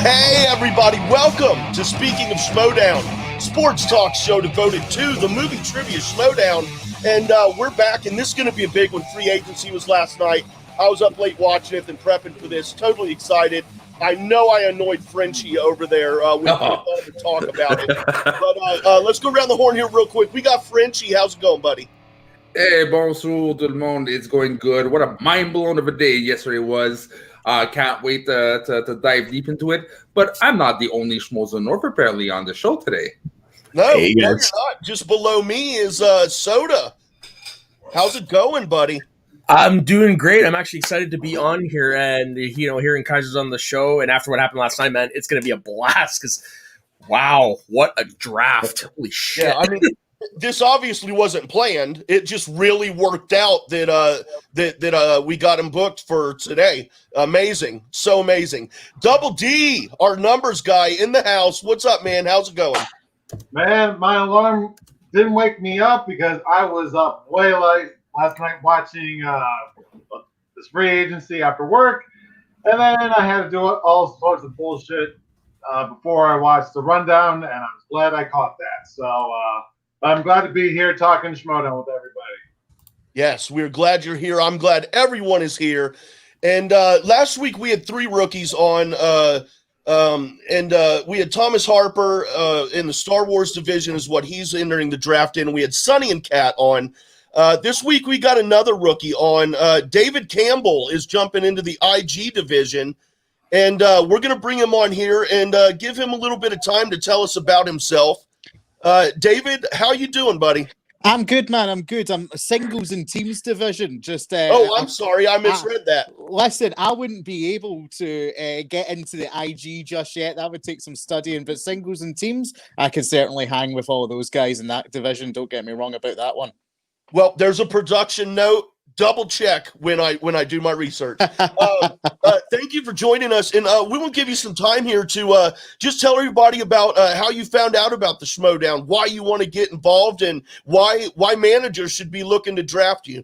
Hey everybody, welcome to Speaking of Schmoedown, sports talk show devoted to the movie trivia Schmoedown. And we're back, and this is going to be a big one. Free agency was last night. I was up late watching it and prepping for this. Totally excited. I know I annoyed Frenchie over there with all the talk about it. But let's go around the horn here real quick. We got Frenchie. How's it going, buddy? Hey, bonjour tout le monde. It's going good. What a mind-blowing of a day yesterday was. Can't wait to dive deep into it. But I'm not the only Schmoedown North apparently on the show today. No, you're not. Just below me is Soda. How's it going, buddy? I'm doing great. I'm actually excited to be on here, and hearing Kaiser's on the show. And after what happened last night, man, it's going to be a blast. Because wow, what a draft! Holy shit! Yeah, I mean, this obviously wasn't planned. It just really worked out that we got him booked for today. Amazing, so amazing. Double D, our numbers guy in the house. What's up, man? How's it going? Man, my alarm didn't wake me up because I was up way late last night watching this free agency after work, and then I had to do all sorts of bullshit before I watched the rundown, and I was glad I caught that. So I'm glad to be here talking Schmoedown with everybody. Yes, we're glad you're here. I'm glad everyone is here. And last week we had three rookies on, and we had Thomas Harper in the Star Wars division is what he's entering the draft in. We had Sonny and Kat on. This week we got another rookie on. David Campbell is jumping into the IG division, and we're going to bring him on here and give him a little bit of time to tell us about himself. David, how you doing, buddy? I'm good, man. I'm good. I'm singles and teams division. I'm sorry. I misread that. Listen, I wouldn't be able to get into the IG just yet. That would take some studying. But singles and teams, I can certainly hang with all of those guys in that division. Don't get me wrong about that one. Well, there's a production note. Double check when I do my research. Thank you for joining us, and we will give you some time here to just tell everybody about how you found out about the Schmoedown, why you want to get involved, and why managers should be looking to draft you.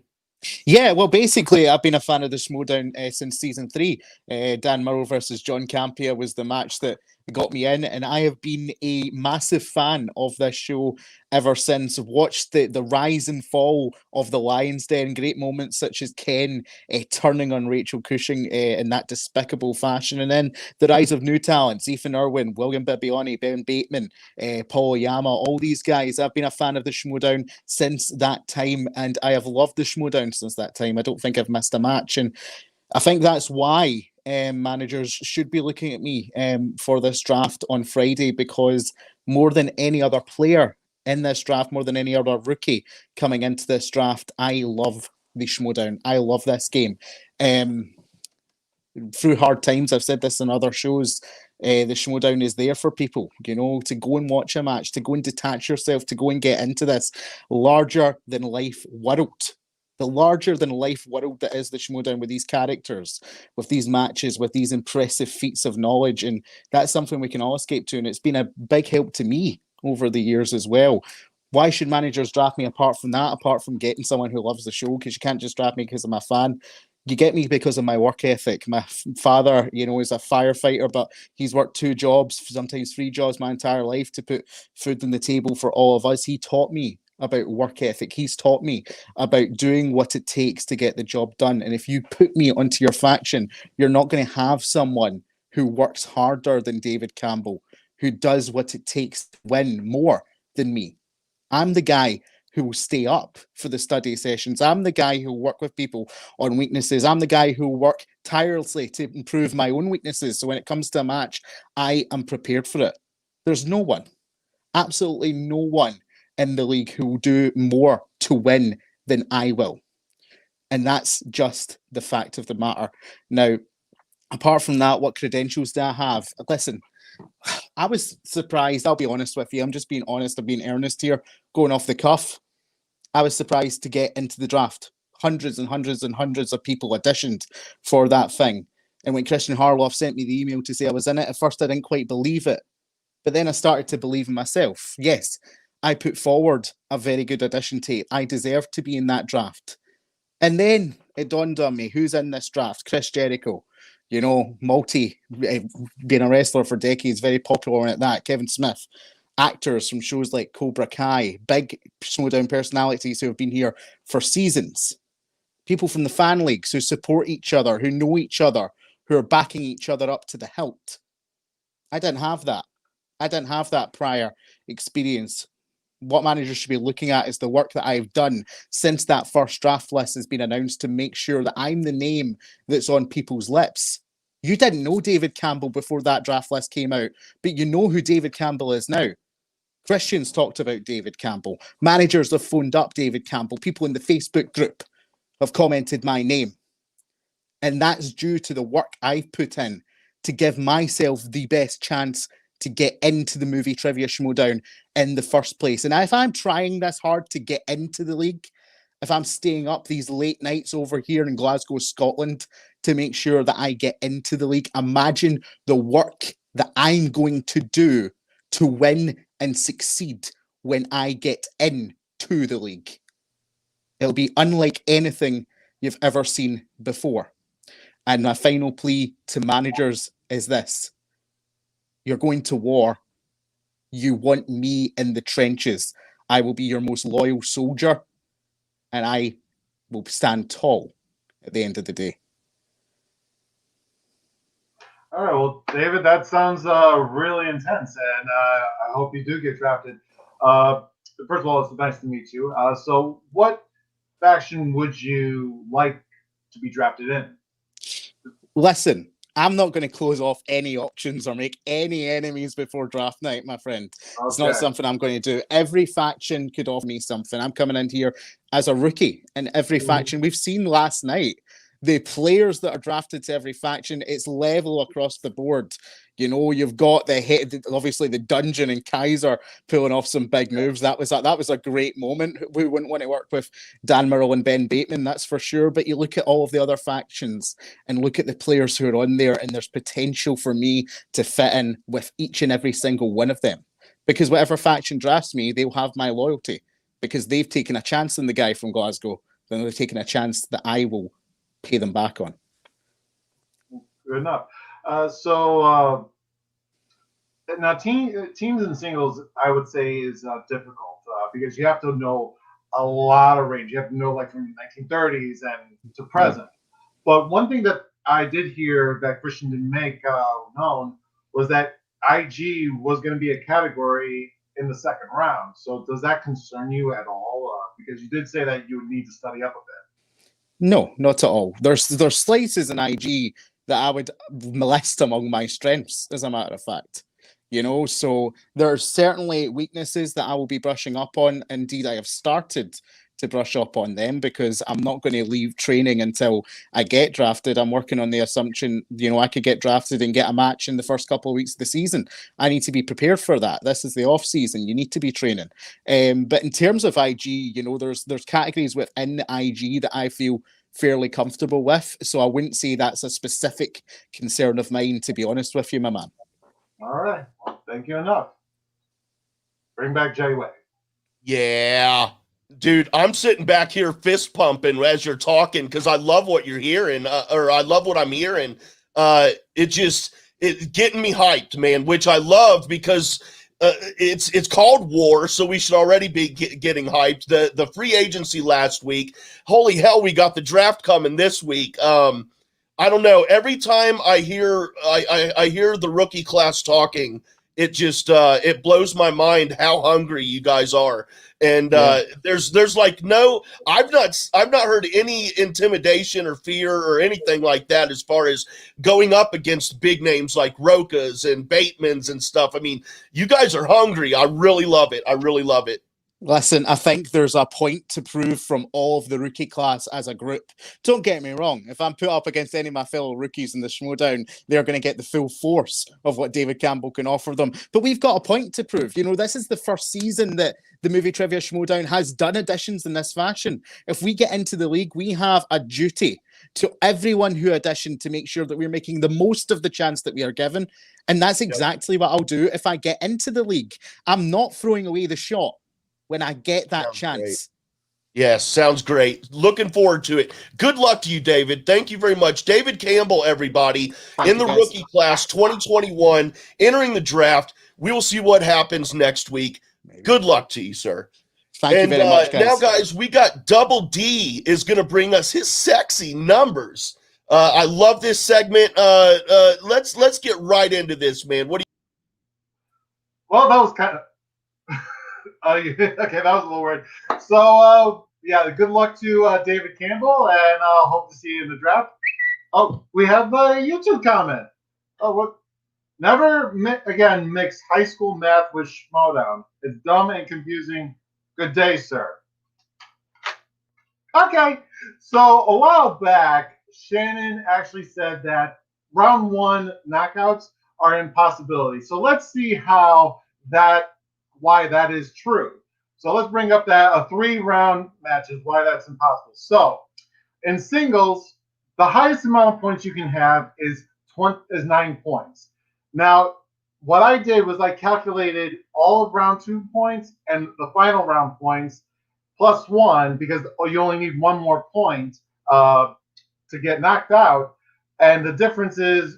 Yeah, well, basically, I've been a fan of the Schmoedown since season 3. Dan Murrow versus John Campia was the match that got me in, and I have been a massive fan of this show ever since. I've watched the rise and fall of the Lions Den, great moments such as Ken turning on Rachel Cushing in that despicable fashion, and then the rise of new talents, Ethan Irwin, William Bibiani, Ben Bateman, Paul Oyama, all these guys. I've been a fan of the Schmoedown since that time, and I have loved the Schmoedown since that time. I don't think I've missed a match, and I think that's why managers should be looking at me for this draft on Friday, because more than any other player in this draft, more than any other rookie coming into this draft, I love the Schmoedown. I love this game. Through hard times, I've said this in other shows, the Schmoedown is there for people, to go and watch a match, to go and detach yourself, to go and get into this larger-than-life world. The larger-than-life world that is the Schmoedown, with these characters, with these matches, with these impressive feats of knowledge, and that's something we can all escape to, and it's been a big help to me over the years as well. Why should managers draft me apart from that, apart from getting someone who loves the show? Because you can't just draft me because I'm a fan. You get me because of my work ethic. My father, is a firefighter, but he's worked 2 jobs, sometimes 3 jobs my entire life to put food on the table for all of us. He taught me about work ethic. He's taught me about doing what it takes to get the job done. And if you put me onto your faction, you're not going to have someone who works harder than David Campbell, who does what it takes to win more than me. I'm the guy who will stay up for the study sessions. I'm the guy who will work with people on weaknesses. I'm the guy who will work tirelessly to improve my own weaknesses. So when it comes to a match, I am prepared for it. There's no one, absolutely no one in the league who will do more to win than I will. And that's just the fact of the matter. Now, apart from that, what credentials do I have? Listen, I was surprised. I'll be honest with you. I'm just being honest. I'm being earnest here. Going off the cuff, I was surprised to get into the draft. Hundreds and hundreds and hundreds of people auditioned for that thing. And when Christian Harloff sent me the email to say I was in it, at first I didn't quite believe it. But then I started to believe in myself. Yes, I put forward a very good audition tape. I deserved to be in that draft. And then it dawned on me, who's in this draft? Chris Jericho. You know, being a wrestler for decades, very popular at that. Kevin Smith, actors from shows like Cobra Kai, big Schmoedown personalities who have been here for seasons. People from the fan leagues who support each other, who know each other, who are backing each other up to the hilt. I didn't have that. I didn't have that prior experience. What managers should be looking at is the work that I've done since that first draft list has been announced to make sure that I'm the name that's on people's lips. You didn't know David Campbell before that draft list came out, but you know who David Campbell is now. Christian's talked about David Campbell. Managers have phoned up David Campbell. People in the Facebook group have commented my name. And that's due to the work I've put in to give myself the best chance to get into the movie Trivia Schmoedown in the first place. And if I'm trying this hard to get into the league, if I'm staying up these late nights over here in Glasgow, Scotland, to make sure that I get into the league, imagine the work that I'm going to do to win and succeed when I get into the league. It'll be unlike anything you've ever seen before. And my final plea to managers is this. You're going to war. You want me in the trenches. I will be your most loyal soldier, and I will stand tall at the end of the day. All right, well, David, that sounds really intense, and I hope you do get drafted. First of all, it's nice to meet you. So what faction would you like to be drafted in? Listen, I'm not going to close off any options or make any enemies before draft night, my friend. Okay. It's not something I'm going to do. Every faction could offer me something. I'm coming in here as a rookie in every faction. We've seen last night the players that are drafted to every faction, it's level across the board. You know, you've got obviously the Dungeon and Kaiser pulling off some big moves. That was a great moment. We wouldn't want to work with Dan Murrell and Ben Bateman, that's for sure. But you look at all of the other factions and look at the players who are on there, and there's potential for me to fit in with each and every single one of them. Because whatever faction drafts me, they'll have my loyalty because they've taken a chance on the guy from Glasgow. Then they've taken a chance that I will pay them back on. Good enough. So now teams and singles, I would say, is difficult because you have to know a lot of range. You have to know like from 1930s and to present. But one thing that I did hear that Christian didn't make known was that IG was going to be a category in the second round. So does that concern you at all? Because you did say that you would need to study up a bit. No, not at all. There's slices in IG that I would list among my strengths, as a matter of fact. You know, so there's certainly weaknesses that I will be brushing up on. Indeed, I have started to brush up on them because I'm not going to leave training until I get drafted. I'm working on the assumption, you know, I could get drafted and get a match in the first couple of weeks of the season. I need to be prepared for that. This is the off season. You need to be training. But in terms of IG, you know, there's categories within IG that I feel fairly comfortable with. So I wouldn't say that's a specific concern of mine, to be honest with you, my man. All right. Well, thank you enough. Bring back Jay Way. Yeah. Dude, I'm sitting back here fist pumping as you're talking because I love what you're hearing, or I love what I'm hearing. It's getting me hyped, man, which I love because it's called war, so we should already be getting hyped. The free agency last week, holy hell, we got the draft coming this week. I don't know. Every time I hear I hear the rookie class talking, it just it blows my mind how hungry you guys are. And there's like no, I've not heard any intimidation or fear or anything like that as far as going up against big names like Rokas and Batemans and stuff. I mean, you guys are hungry. I really love it. I really love it. Listen, I think there's a point to prove from all of the rookie class as a group. Don't get me wrong. If I'm put up against any of my fellow rookies in the Schmoedown, they're going to get the full force of what David Campbell can offer them. But we've got a point to prove. You know, this is the first season that the movie Trivia Schmoedown has done additions in this fashion. If we get into the league, we have a duty to everyone who auditioned to make sure that we're making the most of the chance that we are given. And that's exactly what I'll do if I get into the league. I'm not throwing away the shot when I get that chance. Yes, sounds great. Looking forward to it. Good luck to you, David. Thank you very much. David Campbell, everybody, Thank in you, the guys. rookie class 2021, entering the draft. We will see what happens next week. Good luck to you, sir. Thank you very much, guys. Now, guys, we got Double D is going to bring us his sexy numbers. I love this segment. Let's get right into this, man. What do Well, that was kind of okay. That was a little weird. So yeah, good luck to David Campbell, and hope to see you in the draft. Oh, we have a YouTube comment. Oh, what? Never again mix high school math with Schmoedown. It's dumb and confusing. Good day, sir. Okay, so a while back, Shannon actually said that round one knockouts are an impossibility. So let's see why that is true. So let's bring up that a 3-round matches, why that's impossible. So in singles, the highest amount of points you can have is 9 points. Now, what I did was I calculated all of round 2 points and the final round points plus 1 because you only need 1 more point to get knocked out. And the difference is,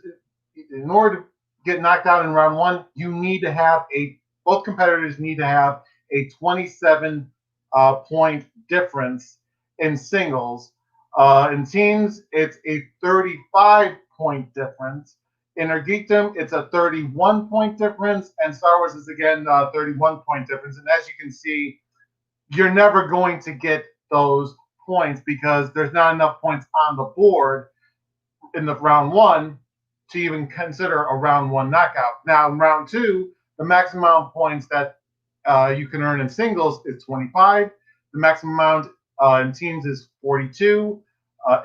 in order to get knocked out in round 1, you need to have both competitors need to have a 27 point difference in singles. In teams, it's a 35 point difference. In Geekdom, it's a 31 point difference, and Star Wars is again 31 point difference. And as you can see, you're never going to get those points because there's not enough points on the board in the round 1 to even consider a round 1 knockout. Now, in round 2, the maximum amount of points that you can earn in singles is 25. The maximum amount in teams is 42.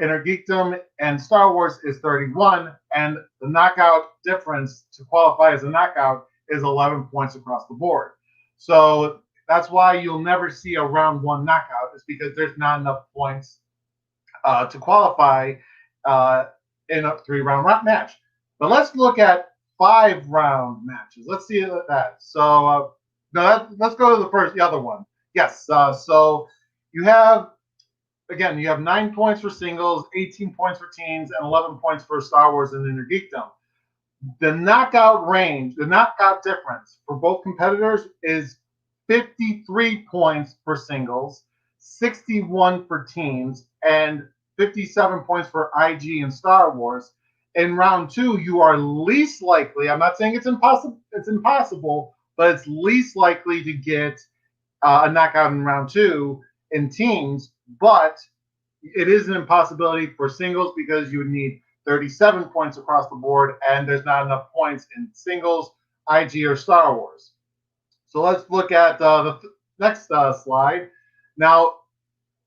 Geekdom and Star Wars is 31, and the knockout difference to qualify as a knockout is 11 points across the board. So that's why you'll never see a round 1 knockout, is because there's not enough points to qualify in a 3-round match. But let's look at 5-round matches. Let's see that. So let's go to the other one. Yes. So you have 9 points for singles, 18 points for teams, and 11 points for Star Wars and Geekdom. The knockout range, the knockout difference for both competitors is 53 points for singles, 61 for teams, and 57 points for IG and Star Wars. In round 2, you are least likely, I'm not saying it's impossible, but it's least likely to get a knockout in round 2 in teams, but it is an impossibility for singles because you would need 37 points across the board, and there's not enough points in singles, IG, or Star Wars. So let's look at the next slide. Now,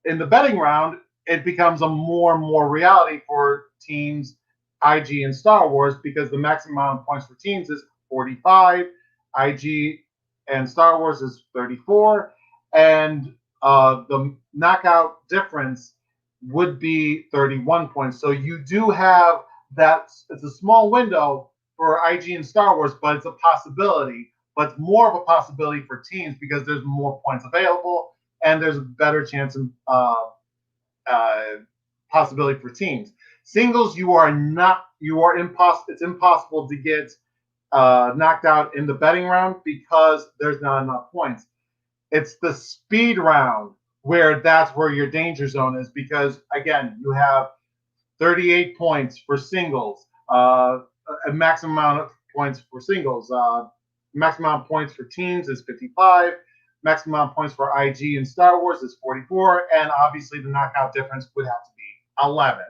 in the betting round, it becomes a more and more reality for teams, IG, and Star Wars because the maximum amount of points for teams is 45, IG and Star Wars is 34, and the knockout difference would be 31 points. So you do have that. It's a small window for IG and Star Wars, but it's a possibility. But it's more of a possibility for teams because there's more points available and there's a better chance of possibility for teams. Singles, it's impossible to get knocked out in the betting round because there's not enough points. It's the speed round that's where your danger zone is because, again, you have 38 points for singles, a maximum amount of points for singles. Maximum amount of points for teams is 55. Maximum amount of points for IG and Star Wars is 44. And obviously the knockout difference would have to be 11.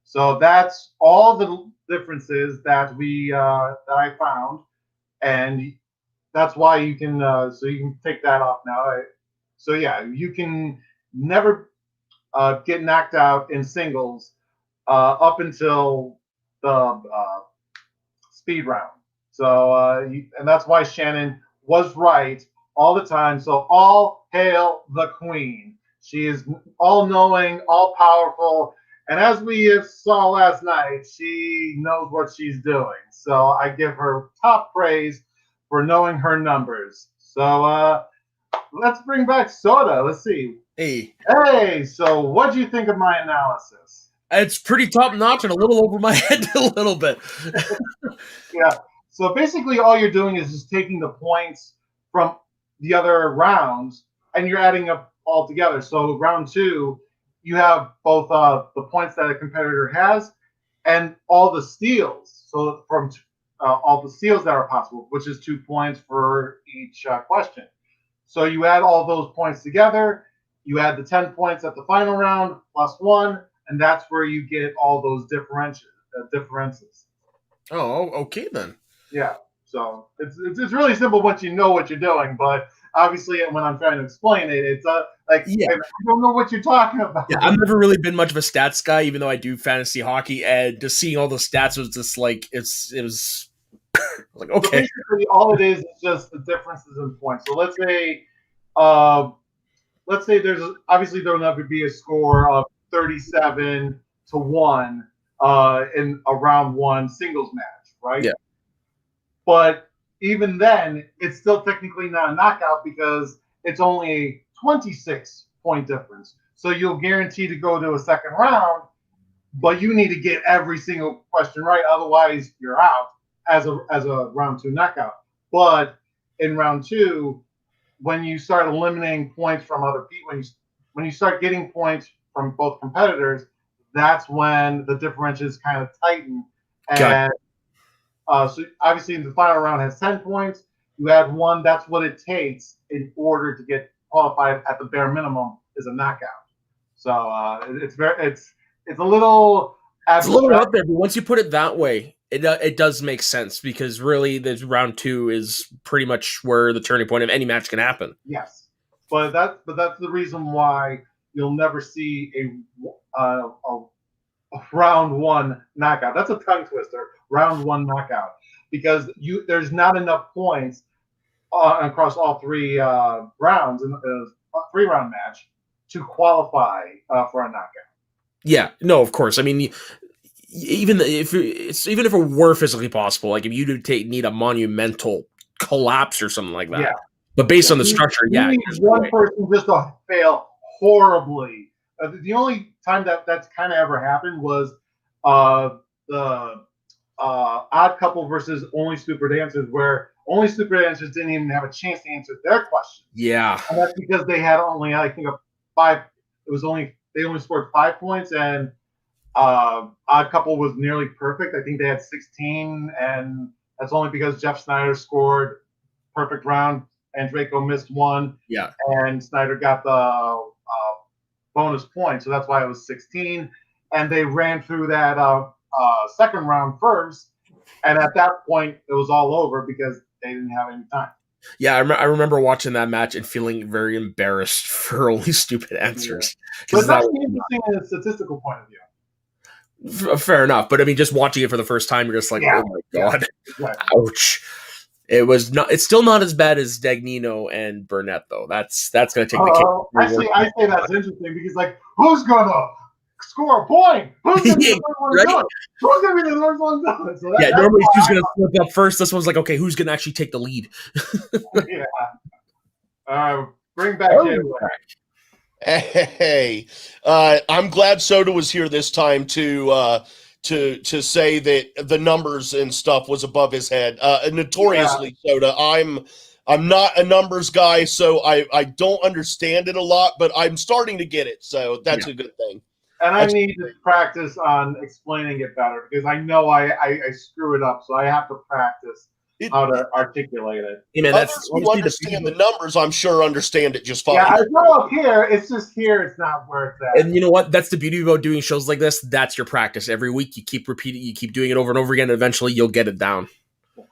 So that's all the differences that I found. And that's why you can take that off now. So yeah, you can never get knocked out in singles up until the speed round. So and that's why Shannon was right all the time. So all hail the queen. She is all-knowing, all-powerful, and as we saw last night, she knows what she's doing. So I give her top praise for knowing her numbers. So let's bring back Soda. Let's see. Hey, Hey, so what do you think of my analysis? it's pretty top notch and a little over my head a little bit. Yeah. So basically, all you're doing is just taking the points from the other rounds and you're adding up all together. So round 2, you have both the points that a competitor has and all the steals. So from all the steals that are possible, which is 2 points for each question. So you add all those points together. You add the 10 points at the final round plus 1, and that's where you get all those differences. Oh, okay then. Yeah. So it's really simple once you know what you're doing, but obviously when I'm trying to explain it, it's like Yeah. I don't know what you're talking about. Yeah, I've never really been much of a stats guy, even though I do fantasy hockey, and just seeing all the stats was just like it was like, So okay. basically, all it is just the differences in points. So let's say there's obviously there'll never be a score of 37-1 in a round 1 singles match, right? Yeah. But even then, it's still technically not a knockout because it's only a 26-point difference. So you'll guarantee to go to a second round, but you need to get every single question right, otherwise you're out as a round 2 knockout. But in round 2, when you start eliminating points from other people, when you start getting points from both competitors, that's when the differentials kind of tighten. And so obviously the final round has 10 points. You add 1. That's what it takes in order to get qualified at the bare minimum is a knockout. So it's a little abstract. It's a little out there, but once you put it that way, it does make sense because really, the round 2 is pretty much where the turning point of any match can happen. Yes, but that's the reason why you'll never see a round 1 knockout. That's a tongue twister. Round 1 knockout because there's not enough points across all 3 rounds in the 3-round match to qualify for a knockout. Yeah, no, of course. I mean, even if it were physically possible, like if you need a monumental collapse or something like that. Yeah. But based on the structure, you need one person just to fail horribly. The only time that's kind of ever happened was the Odd Couple versus Only Stupid Answers, where Only Stupid Answers didn't even have a chance to answer their question. Yeah, and that's because they had only, I think, 5. They only scored 5 points, and Odd Couple was nearly perfect. I think they had 16, and that's only because Jeff Snyder scored perfect round and Draco missed 1. Yeah, and Snyder got the bonus point, so that's why it was 16. And they ran through that second round first, and at that point it was all over because they didn't have any time. Yeah, I remember watching that match and feeling very embarrassed for Only Stupid Answers. But that's interesting in a statistical point of view. Fair enough, but I mean, just watching it for the first time, you're just like, oh my god, ouch. It's still not as bad as Dagnino and Burnett, though. That's going to take the cake. Actually, I say that's interesting because, like, who's going to score a point? Who's going to be the first one done? Who's going to be the first one done? So normally who's going to flip up first. This one's like, okay, who's going to actually take the lead? Bring back Hey, I'm glad Soda was here this time to say that the numbers and stuff was above his head. Notoriously, Soda, I'm not a numbers guy, so I don't understand it a lot, but I'm starting to get it, so that's a good thing. And I need to practice on explaining it better because I know I screw it up, so I have to practice how to articulate it. Hey man, others who understand the numbers, I'm sure, understand it just fine. Yeah, I know up here. It's just here. It's not where it's at. And you know what? That's the beauty about doing shows like this. That's your practice. Every week, you keep repeating, you keep doing it over and over again. And eventually, you'll get it down.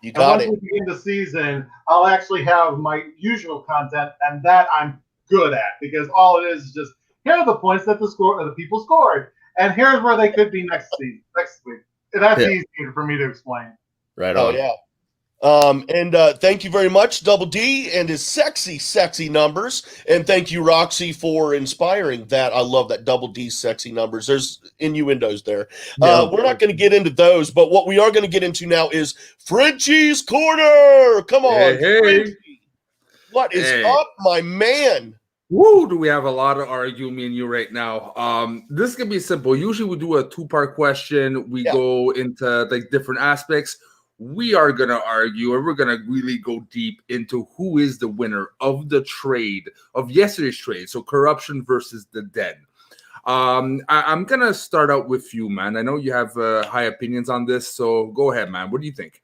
You got it. Once we begin the season, I'll actually have my usual content, and that I'm good at because all it is just here are the points that the people scored, and here's where they could be next week. And that's easier for me to explain. Right on. Oh yeah. And thank you very much, Double D and his sexy, sexy numbers. And thank you, Roxy, for inspiring that. I love that Double D sexy numbers. There's innuendos there. We're not going to get into those, but what we are going to get into now is Frenchie's Corner. Come on, hey. What is Hey. up, my man? Woo, do we have a lot of argue, me and you right now. This can be simple. Usually we do a two-part question. We go into like different aspects. We are going to argue, and we're going to really go deep into who is the winner of the trade, of yesterday's trade. So corruption versus the den. I'm going to start out with you, man. I know you have high opinions on this, so go ahead, man. What do you think?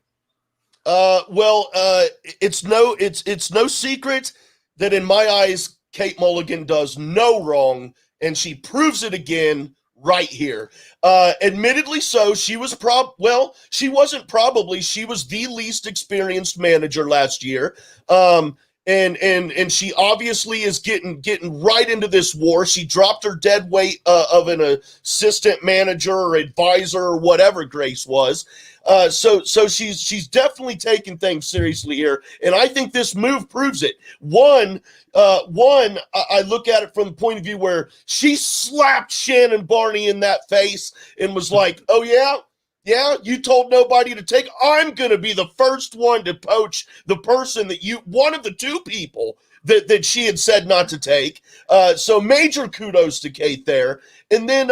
It's no secret that in my eyes, Kate Mulligan does no wrong, and she proves it again right here. Admittedly so, she was she wasn't probably, she was the least experienced manager last year. And she obviously is getting right into this war. She dropped her dead weight of an assistant manager or advisor or whatever Grace was. So she's definitely taking things seriously here, and I think this move proves it. One, I look at it from the point of view where she slapped Shannon Barney in that face and was like, "Oh yeah, you told nobody to take. I'm going to be the first one to poach the person that one of the two people that she had said not to take." So major kudos to Kate there. And then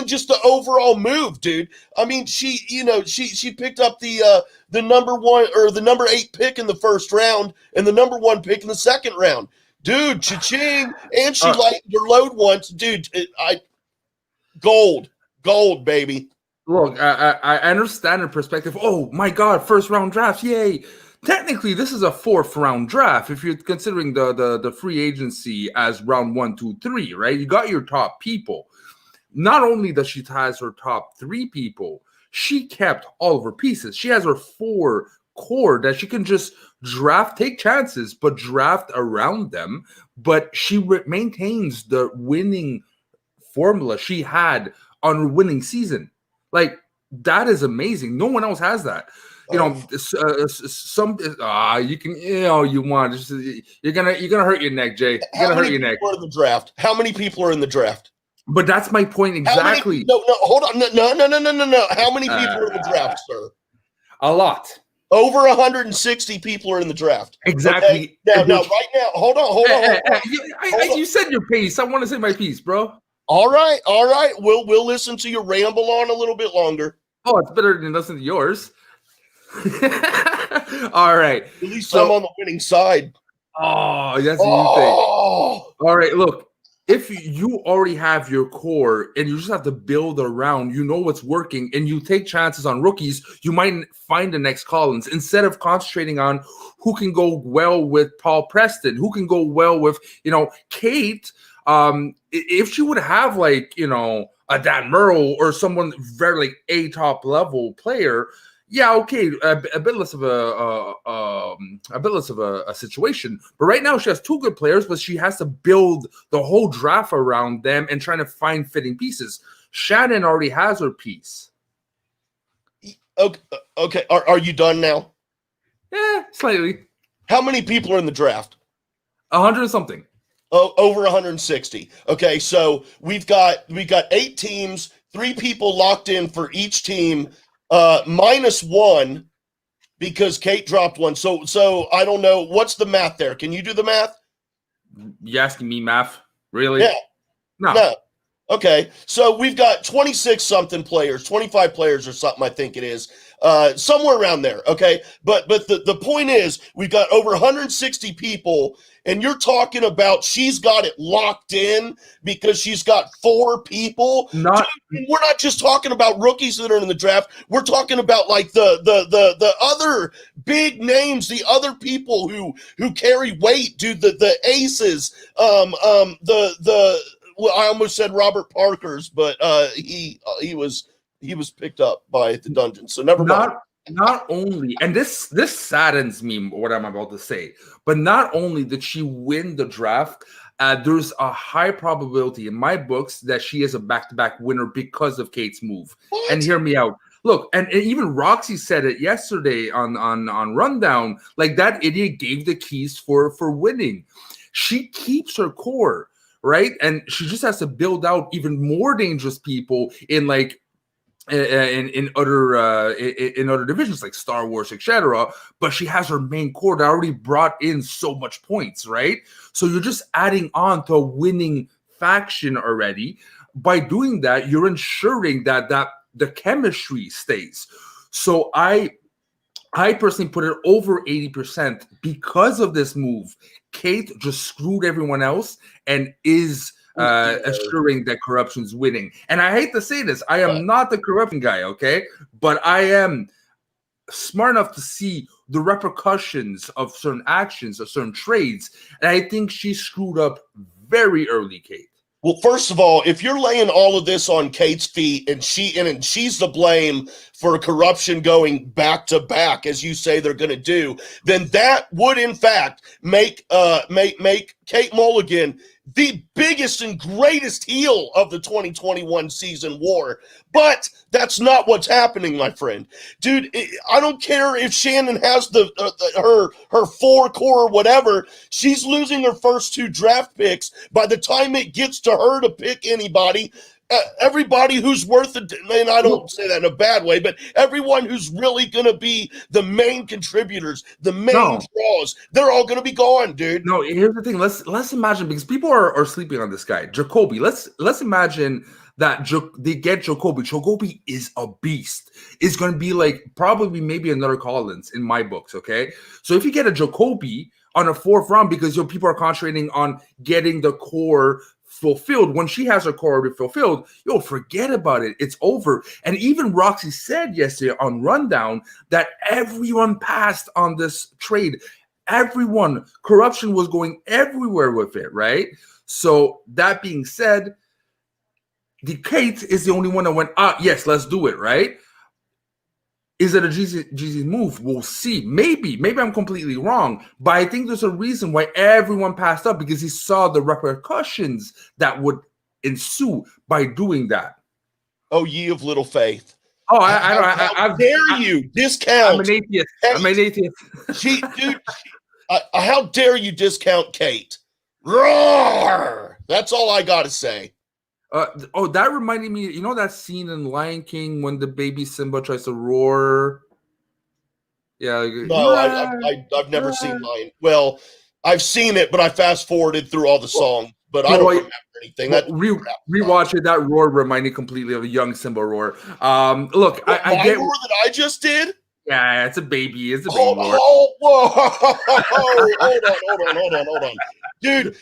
just the overall move, dude. I mean, she picked up the number 1 or the number 8 pick in the first round and the number 1 pick in the second round. Dude, cha-ching. And she lightened her load once. Dude, gold, baby. Look, I understand the perspective. Oh my God, first round draft, yay! Technically, this is a 4th round draft if you're considering the free agency as round 1, 2, 3, right? You got your top people. Not only does she has her top 3 people, she kept all of her pieces. She has her 4 core that she can just draft, take chances, but draft around them. But she maintains the winning formula she had on her winning season. Like, that is amazing. No one else has that. You know, you can, you want. You're gonna hurt your neck, Jay. You're gonna hurt your neck. How many people are in the draft? How many people are in the draft? But that's my point exactly. No, hold on. No. How many people are in the draft, sir? A lot. Over 160 people are in the draft. Exactly. Okay? Now, right now, hold on. You said your piece. I want to say my piece, bro. All right. We'll listen to you ramble on a little bit longer. Oh, it's better than listening to yours. All right. At least I'm on the winning side. Oh, that's what you think. All right, look. If you already have your core and you just have to build around, you know what's working, and you take chances on rookies, you might find the next Collins instead of concentrating on who can go well with Paul Preston, who can go well with, Kate. If she would have a Dan Murrow or someone very a top level player, a bit less of a situation. But right now she has 2 good players, but she has to build the whole draft around them and trying to find fitting pieces. Shannon already has her piece. Okay. Are you done now? Yeah, slightly. How many people are in the draft? 100 something. Oh, over 160. Okay, so we've got 8 teams, 3 people locked in for each team, minus 1 because Kate dropped 1. So I don't know what's the math there. Can you do the math? You asking me math? Really? Yeah. No. Okay, so we've got 26 something players, 25 players or something, I think it is, somewhere around there. Okay, but the point is we've got over 160 people, and you're talking about she's got it locked in because she's got 4 people. We're not just talking about rookies that are in the draft. We're talking about like the other big names, the other people who carry weight, dude. The aces, Well, I almost said Robert Parker's, but he was picked up by the Dungeon, so never mind. Not only, and this saddens me what I'm about to say, but not only did she win the draft, there's a high probability in my books that she is a back-to-back winner because of Kate's move. What? And hear me out. Look, and even Roxy said it yesterday on Rundown, like that idiot gave the keys for winning. She keeps her core. Right, and she just has to build out even more dangerous people in in other divisions like Star Wars, etc. But she has her main core that already brought in so much points, right? So you're just adding on to a winning faction already. By doing that, you're ensuring that the chemistry stays. So I personally put it over 80% because of this move. Kate just screwed everyone else and is assuring that corruption's winning. And I hate to say this, I am not the corruption guy, okay? But I am smart enough to see the repercussions of certain actions, of certain trades. And I think she screwed up very early, Kate. Well, first of all, if you're laying all of this on Kate's feet and she's the blame for corruption going back to back, as you say they're going to do, then that would in fact make Kate Mulligan the biggest and greatest heel of the 2021 season war. But that's not what's happening, my friend. Dude, I don't care if Shannon has her 4 core or whatever. She's losing her first 2 draft picks. By the time it gets to her to pick anybody, everybody who's worth it, and I don't say that in a bad way, but everyone who's really going to be the main contributors, the main draws, they're all going to be gone, dude. No, here's the thing. Let's imagine, because people are sleeping on this guy, Jacoby. Let's imagine that they get Jacoby. Jacoby is a beast. It's going to be like probably maybe another Collins in my books, okay? So if you get a Jacoby on a 4th round because people are concentrating on getting the core fulfilled, when she has her core already fulfilled, forget about it. It's over. And even Roxy said yesterday on Rundown that everyone passed on this trade. Everyone. Corruption was going everywhere with it, right? So that being said, the Kate is the only one that went, yes, let's do it, right? Is it a GZ move? We'll see. Maybe I'm completely wrong, but I think there's a reason why everyone passed up, because he saw the repercussions that would ensue by doing that. Oh, ye of little faith! Oh, how dare you discount? I'm an atheist. I'm an atheist. How dare you discount Kate? Roar! That's all I got to say. That reminded me, you know that scene in Lion King when the baby Simba tries to roar? Yeah. No, I've never seen Lion. Well, I've seen it, but I fast forwarded through all the songs, but I don't remember anything. Rewatch it. That roar reminded completely of a young Simba roar. Look, I get roar that I just did. Yeah, it's a baby. It's a baby roar. Whoa! Hold on, dude.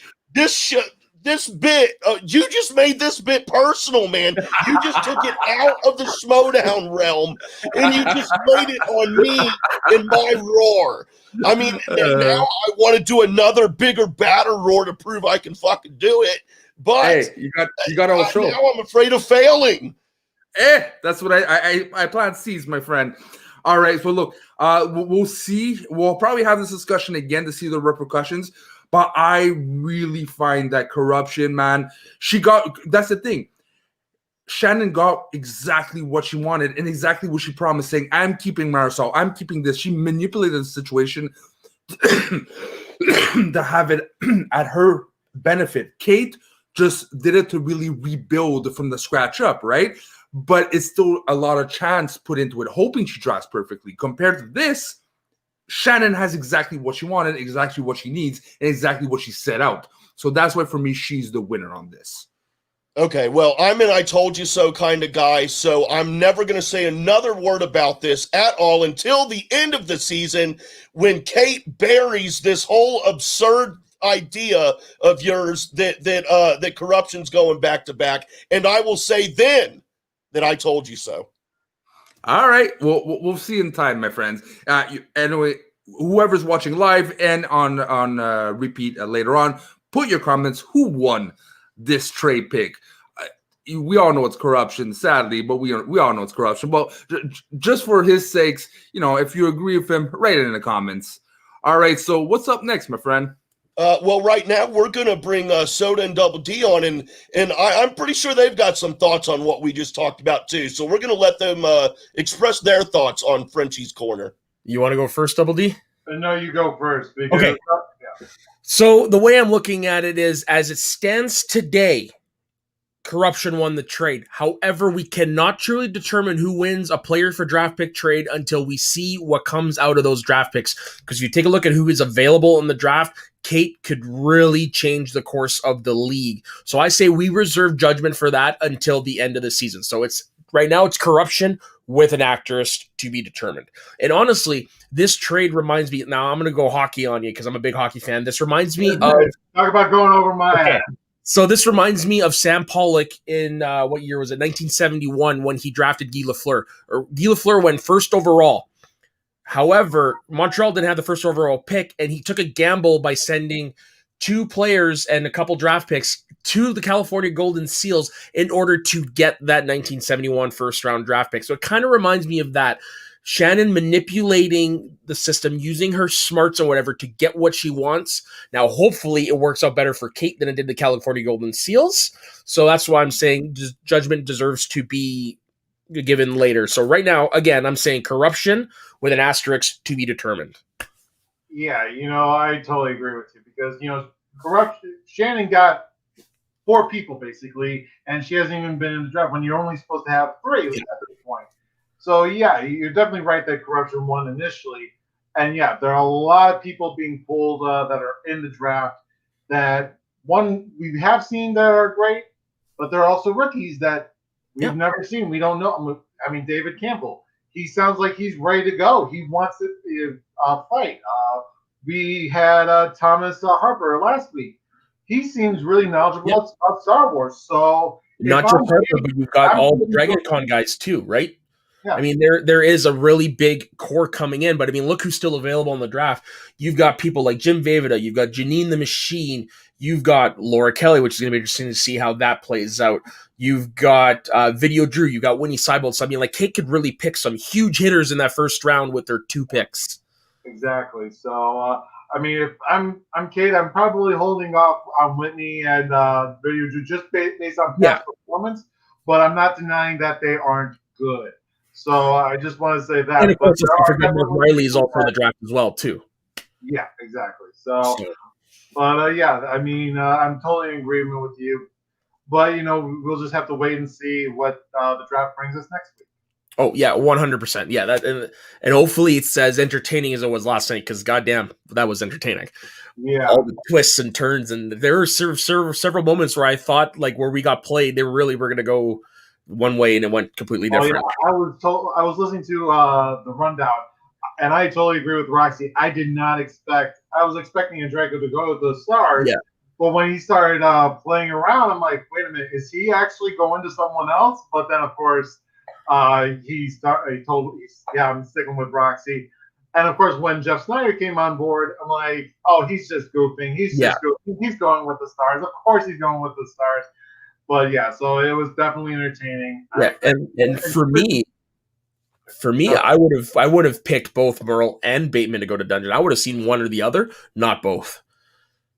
This bit, you just made this bit personal, man. You just took it out of the Schmoedown realm, and you just laid it on me and my roar. I mean, now I want to do another bigger, badder roar to prove I can fucking do it. But hey, you got all show. Now I'm afraid of failing. That's what I plan C's, my friend. All right, so look, we'll see. We'll probably have this discussion again to see the repercussions. But I really find that corruption, man, that's the thing. Shannon got exactly what she wanted and exactly what she promised, saying, I'm keeping Marisol, I'm keeping this. She manipulated the situation to have it at her benefit. Kate just did it to really rebuild from the scratch up, right? But it's still a lot of chance put into it, hoping she drafts perfectly. Compared to this, Shannon has exactly what she wanted, exactly what she needs, and exactly what she set out. So that's why, for me, she's the winner on this. Okay, well, I'm an I told you so kind of guy, so I'm never going to say another word about this at all until the end of the season when Kate buries this whole absurd idea of yours that corruption's going back to back, and I will say then that I told you so. All right. Well, we'll see in time, my friends. Anyway, whoever's watching live and on repeat later on, put your comments. Who won this trade pick? We all know it's corruption, sadly, but we all know it's corruption. But just for his sakes, if you agree with him, write it in the comments. All right. So what's up next, my friend? Well, right now we're going to bring Soda and Double D on, and I'm pretty sure they've got some thoughts on what we just talked about too. So we're going to let them express their thoughts on Frenchie's Corner. You want to go first, Double D? No, you go first. Because, okay. So the way I'm looking at it is, as it stands today, Corruption won the trade. However, we cannot truly determine who wins a player for draft pick trade until we see what comes out of those draft picks. Because if you take a look at who is available in the draft, Kate could really change the course of the league. So I say we reserve judgment for that until the end of the season. So it's right now it's Corruption with an actress to be determined. And honestly, this trade reminds me, now I'm going to go hockey on you because I'm a big hockey fan. This reminds me of... Talk about going over my head. So this reminds me of Sam Pollock in, what year was it? 1971 when he drafted Guy Lafleur. Guy Lafleur went first overall. However, Montreal didn't have the first overall pick, and he took a gamble by sending 2 players and a couple draft picks to the California Golden Seals in order to get that 1971 first-round draft pick. So it kind of reminds me of that. Shannon manipulating the system, using her smarts and whatever to get what she wants. Now, hopefully it works out better for Kate than it did the California Golden Seals. So that's why I'm saying judgment deserves to be given later. So right now, again, I'm saying Corruption with an asterisk to be determined. Yeah, I totally agree with you because, Corruption, Shannon got 4 people basically, and she hasn't even been in the draft when you're only supposed to have 3 at this point. So, yeah, you're definitely right that Corruption won initially. And, yeah, there are a lot of people being pulled that are in the draft that, one, we have seen that are great, but there are also rookies that we've never seen. We don't know. I mean, David Campbell, he sounds like he's ready to go. He wants to fight. We had Thomas Harper last week. He seems really knowledgeable about Star Wars. So not just Harper, but you've got all the Dragon Con guys too, right? Yeah. I mean, there is a really big core coming in, but I mean, look who's still available in the draft. You've got people like Jim Vejvoda, you've got Janine the Machine, you've got Laura Kelly, which is going to be interesting to see how that plays out. You've got Video Drew, you've got Winnie Seibold. So I mean, like Kate could really pick some huge hitters in that first round with their 2 picks. Exactly. So I mean, if I'm Kate, I'm probably holding off on Whitney and Video Drew just based on past performance, but I'm not denying that they aren't good. So I just want to say that. And of course, don't forget Mark Riley is all for the draft as well, too. Yeah, exactly. So, but yeah, I mean, I'm totally in agreement with you. But, we'll just have to wait and see what the draft brings us next week. Oh, yeah, 100%. Yeah, that and hopefully it's as entertaining as it was last night because, goddamn, that was entertaining. Yeah. All the twists and turns. And there were several moments where I thought, like, where we got played, they really were going to go one way and it went completely different. Yeah. I was listening to the rundown, and I totally agree with Roxy. I was expecting Andrejko to go to the Stars. Yeah. But when he started playing around, I'm like, wait a minute, is he actually going to someone else? But then, of course, I'm sticking with Roxy. And of course, when Jeff Snyder came on board, I'm like, oh, he's just goofing. He's going with the Stars. Of course, he's going with the Stars. But yeah, so it was definitely entertaining. Yeah, and for me, I would have picked both Merle and Bateman to go to Dungeon. I would have seen one or the other, not both.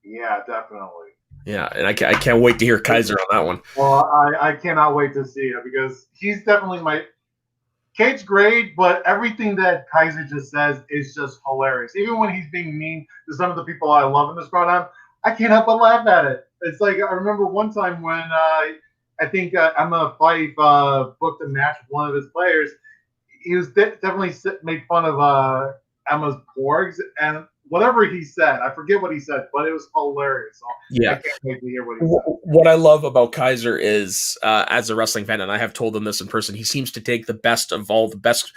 Yeah, definitely. Yeah, and I can't wait to hear Kaiser on that one. Well, I cannot wait to see it because he's definitely Kate's great, but everything that Kaiser just says is just hilarious. Even when he's being mean to some of the people I love in this program, I can't help but laugh at it. It's like I remember one time when I think Emma Fife booked a match with one of his players. He was definitely made fun of Emma's porgs and whatever he said. I forget what he said, but it was hilarious. So yeah, I can't wait to hear what he said. What I love about Kaiser is, as a wrestling fan, and I have told him this in person, he seems to take the best of all the best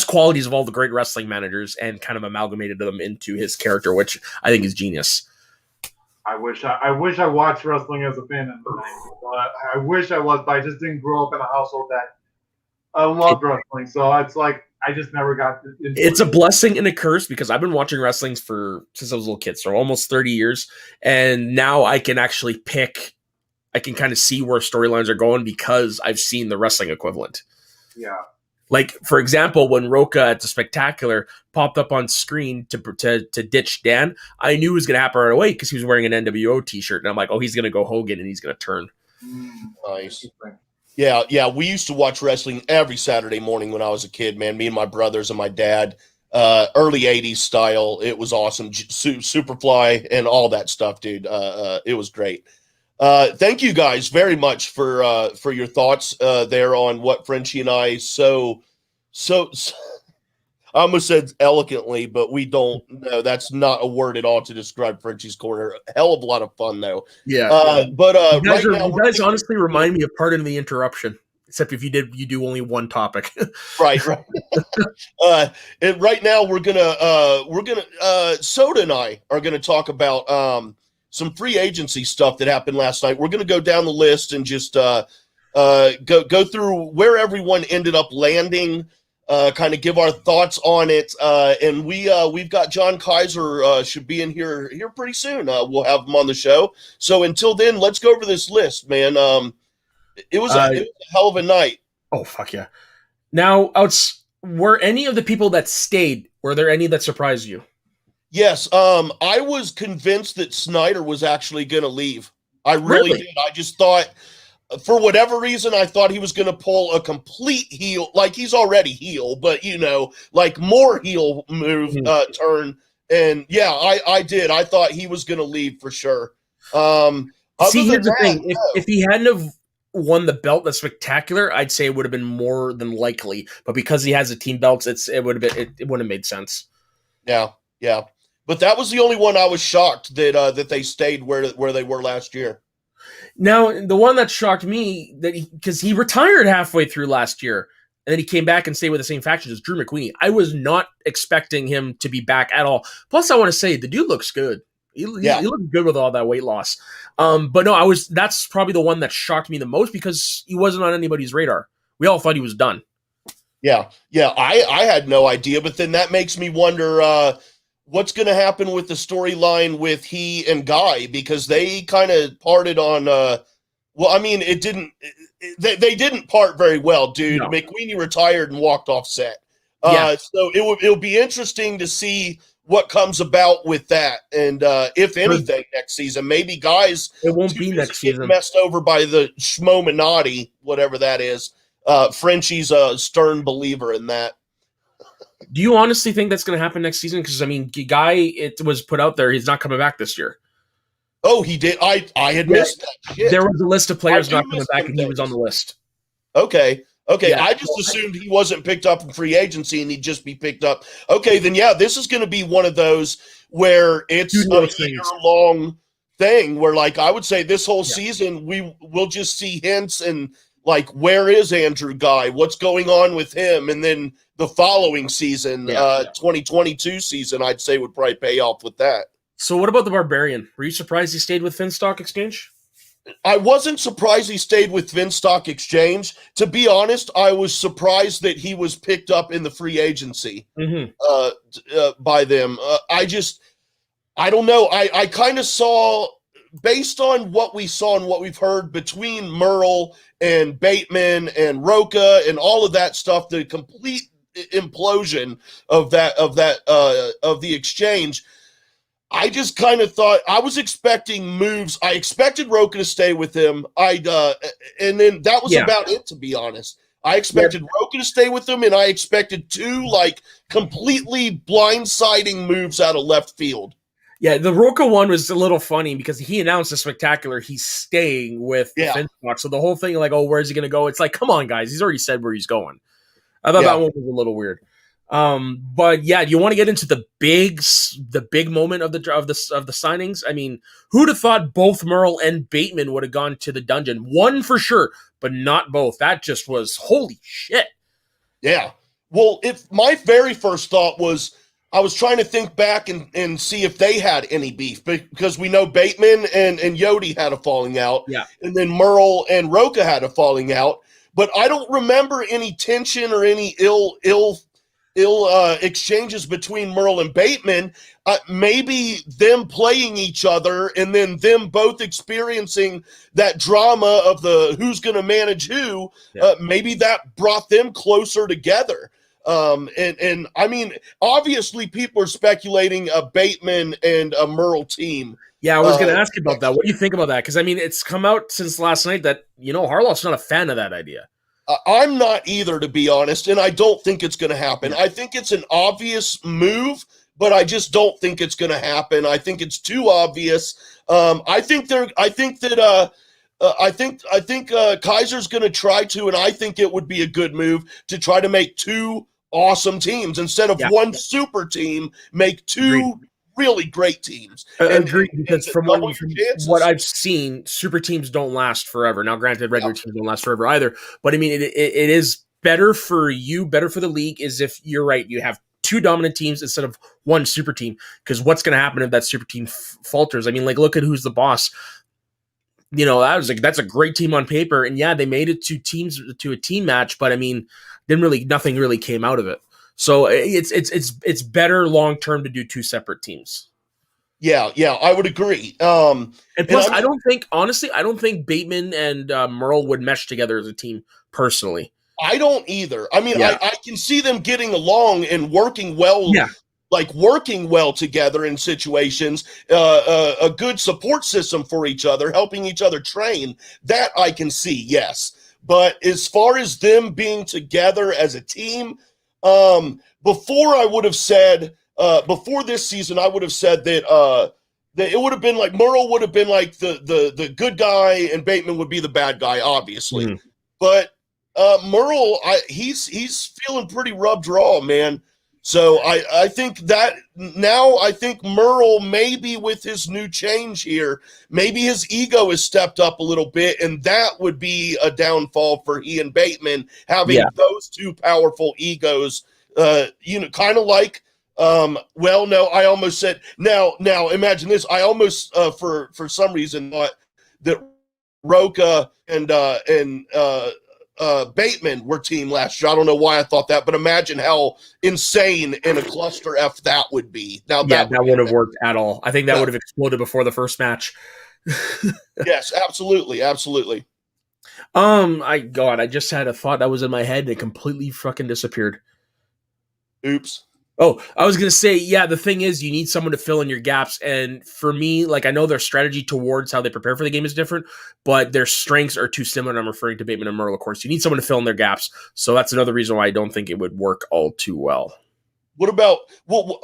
qualities of all the great wrestling managers and kind of amalgamated them into his character, which I think is genius. I wish I watched wrestling as a fan in the 90s. But I wish I was, but I just didn't grow up in a household that I loved wrestling. So it's like I just never got into It's a blessing and a curse because I've been watching wrestling since I was a little kid, so almost 30 years. And now I can actually I can kind of see where storylines are going because I've seen the wrestling equivalent. Yeah. Like, for example, when Roca at the Spectacular popped up on screen to ditch Dan, I knew it was going to happen right away because he was wearing an NWO t-shirt. And I'm like, oh, he's going to go Hogan and he's going to turn. Nice. Yeah. We used to watch wrestling every Saturday morning when I was a kid, man. Me and my brothers and my dad, early 80s style. It was awesome. Superfly and all that stuff, dude. It was great. Thank you guys very much for your thoughts there on what Frenchie and I so I almost said elegantly, but we don't know. That's not a word at all to describe Frenchie's Corner. Hell of a lot of fun, though. Yeah. But You guys honestly remind me of Pardon the Interruption, except if you do only one topic. right. And right now we're gonna Soda and I are gonna talk about some free agency stuff that happened last night. We're gonna go down the list and just go through where everyone ended up landing. Kind of give our thoughts on it, and we've got John Kaiser should be in here pretty soon. We'll have him on the show. So until then, let's go over this list, man. It was a hell of a night. Oh fuck yeah! Now, were any of the people that stayed? Were there any that surprised you? Yes, I was convinced that Snyder was actually going to leave. I really did. I just thought, for whatever reason, I thought he was going to pull a complete heel, like he's already heel, but like more heel move turn. And yeah, I did. I thought he was going to leave for sure. See, here's the thing: if he hadn't have won the belt, that's spectacular. I'd say it would have been more than likely, but because he has the team belts, it would have made sense. Yeah. But that was the only one I was shocked that they stayed where they were last year. Now, the one that shocked me, because he retired halfway through last year, and then he came back and stayed with the same faction as Drew McQueen. I was not expecting him to be back at all. Plus, I want to say, the dude looks good. He looked good with all that weight loss. But no, that's probably the one that shocked me the most because he wasn't on anybody's radar. We all thought he was done. Yeah. I had no idea, but then that makes me wonder what's going to happen with the storyline with he and Guy, because they kind of parted on. It didn't. They didn't part very well, dude. No. McQueenie retired and walked off set. So it'll be interesting to see what comes about with that, and if anything, next season, maybe Guy's it won't be next season messed over by the Schmoedown, whatever that is. Frenchie's a stern believer in that. Do you honestly think that's going to happen next season? Because Guy, it was put out there he's not coming back this year. Oh, he did. I had missed that. Shit. There was a list of players not coming back, and he was on the list. Okay. Yeah. I just assumed he wasn't picked up in free agency, and he'd just be picked up. Okay, then yeah, this is going to be one of those where it's a year-long thing. Where, like, I would say this whole season we'll just see hints and. Like, where is Andrew Guy? What's going on with him? And then the following season, 2022 season, I'd say would probably pay off with that. So what about the Barbarian? Were you surprised he stayed with Finstock Exchange? I wasn't surprised he stayed with Finstock Exchange. To be honest, I was surprised that he was picked up in the free agency by them. I don't know. I kind of saw, based on what we saw and what we've heard between Merle and Bateman and Roca and all of that stuff, the complete implosion of the exchange. I just kind of thought I was expecting moves. I expected Roca to stay with him. And then that was about it, to be honest. I expected Roca to stay with him, and I expected two completely blindsiding moves out of left field. Yeah, the Roca one was a little funny because he announced a spectacular he's staying with Finstock. So the whole thing, where's he going to go? It's like, come on, guys. He's already said where he's going. I thought that one was a little weird. But yeah, do you want to get into the big moment of the signings? I mean, who'd have thought both Merle and Bateman would have gone to the dungeon? One for sure, but not both. That just was holy shit. Yeah. Well, my very first thought was, I was trying to think back and see if they had any beef, because we know Bateman and Yodi had a falling out. Yeah. And then Merle and Roca had a falling out. But I don't remember any tension or any ill exchanges between Merle and Bateman. Maybe them playing each other and then them both experiencing that drama of the who's going to manage who. Yeah. Maybe that brought them closer together. And I mean, obviously people are speculating a Bateman and a Merle team. Yeah, I was going to ask you about that. What do you think about that? Because, I mean, it's come out since last night that, Harloff's not a fan of that idea. I'm not either, to be honest, and I don't think it's going to happen. I think it's an obvious move but I just don't think it's going to happen. I think it's too obvious. I think Kaiser's going to try to, and I think it would be a good move to try to make two awesome teams instead of one super team. Make two really great teams. Agreed, because and from double what, your from chances. what I've seen, super teams don't last forever. Now, granted, regular teams don't last forever either. But I mean, it is better for you, better for the league, is if you're right. You have two dominant teams instead of one super team. Because what's going to happen if that super team falters? I mean, like, look at who's the boss. You know, that's a great team on paper, and yeah, they made it to a team match, but I mean, nothing really came out of it. So it's better long term to do two separate teams. Yeah, I would agree. And plus, I don't think Bateman and Merle would mesh together as a team personally. I don't either. I mean, I can see them getting along and working well. Yeah. Like working well together in situations, a good support system for each other, helping each other train, that I can see, yes. But as far as them being together as a team, before this season, I would have said that it would have been like Merle would have been like the good guy and Bateman would be the bad guy, obviously. Mm. But Merle, he's feeling pretty rubbed raw, man. So I think that now I think Merle, maybe with his new change here, maybe his ego has stepped up a little bit, and that would be a downfall for he and Bateman, having those two powerful egos, kind of like, I almost said, now imagine this, I almost, for some reason thought that Roca and Bateman were team last year. I don't know why I thought that, but imagine how insane in a cluster F that would be. Now that wouldn't have worked at all. I think that would have exploded before the first match. Yes, absolutely. I just had a thought that was in my head and it completely fucking disappeared. Oops. Oh, I was going to say, the thing is you need someone to fill in your gaps. And for me, like, I know their strategy towards how they prepare for the game is different, but their strengths are too similar. I'm referring to Bateman and Merle, of course. You need someone to fill in their gaps. So that's another reason why I don't think it would work all too well. What about,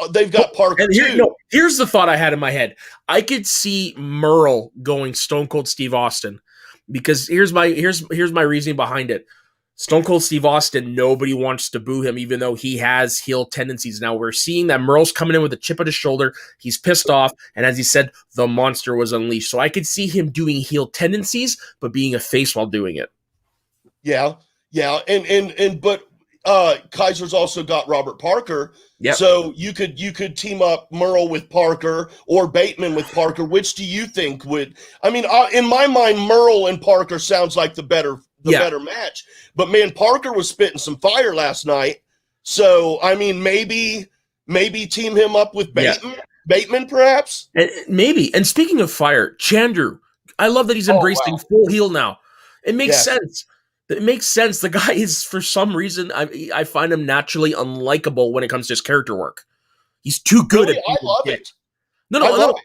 they've got Parker too. Here's the thought I had in my head. I could see Merle going Stone Cold Steve Austin, because here's my reasoning behind it. Stone Cold Steve Austin, nobody wants to boo him, even though he has heel tendencies. Now we're seeing that Merle's coming in with a chip on his shoulder. He's pissed off. And as he said, the monster was unleashed. So I could see him doing heel tendencies, but being a face while doing it. Yeah. But Kaiser's also got Robert Parker. Yep. So you could team up Merle with Parker or Bateman with Parker. Which do you think would, I mean, in my mind, Merle and Parker sounds like the better match. But man, Parker was spitting some fire last night. So I mean, maybe team him up with Bateman perhaps. Maybe. And speaking of fire, Chandru, I love that he's embracing full heel now. It makes sense. It makes sense. The guy is, for some reason, I find him naturally unlikable when it comes to his character work. He's too good at. I love it. No.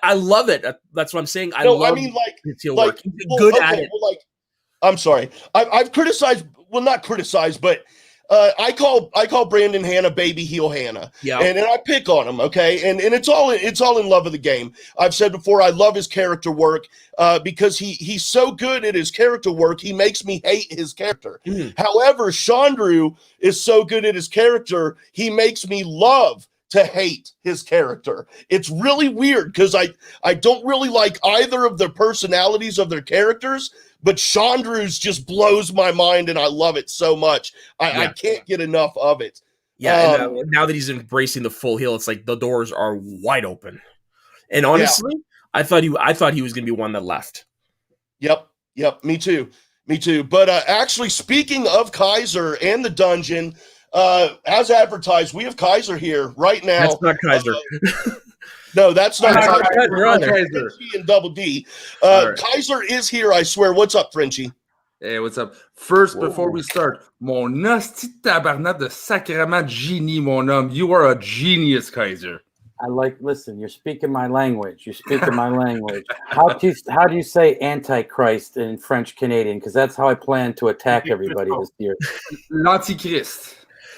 I love it. That's what I'm saying. I love his heel work. He's good at it. I'm sorry. I've criticized, not criticized, but I call Brandon Hanna baby heel Hanna. Yeah. And I pick on him, okay? And it's all in love of the game. I've said before, I love his character work because he's so good at his character work, he makes me hate his character. Mm. However, Chandru is so good at his character, he makes me love to hate his character. It's really weird because I don't really like either of the personalities of their characters, but Chandru's just blows my mind and I love it so much. I can't get enough of it. Yeah, and now that he's embracing the full heel, it's like the doors are wide open. And honestly, I thought he was going to be one that left. Yep, me too. But actually, speaking of Kaiser and the dungeon, as advertised, we have Kaiser here right now. That's not Kaiser. No, that's not Kaiser. You're on there. Frenchie and Double D. Right. Kaiser is here, I swear. What's up, Frenchie? Hey, what's up? First, before we start, mon hostie tabarnak de sacrement génie, mon homme. You are a genius, Kaiser. Listen, you're speaking my language. You're speaking my language. How do you say Antichrist in French Canadian? Because that's how I plan to attack everybody this year. L'Antichrist.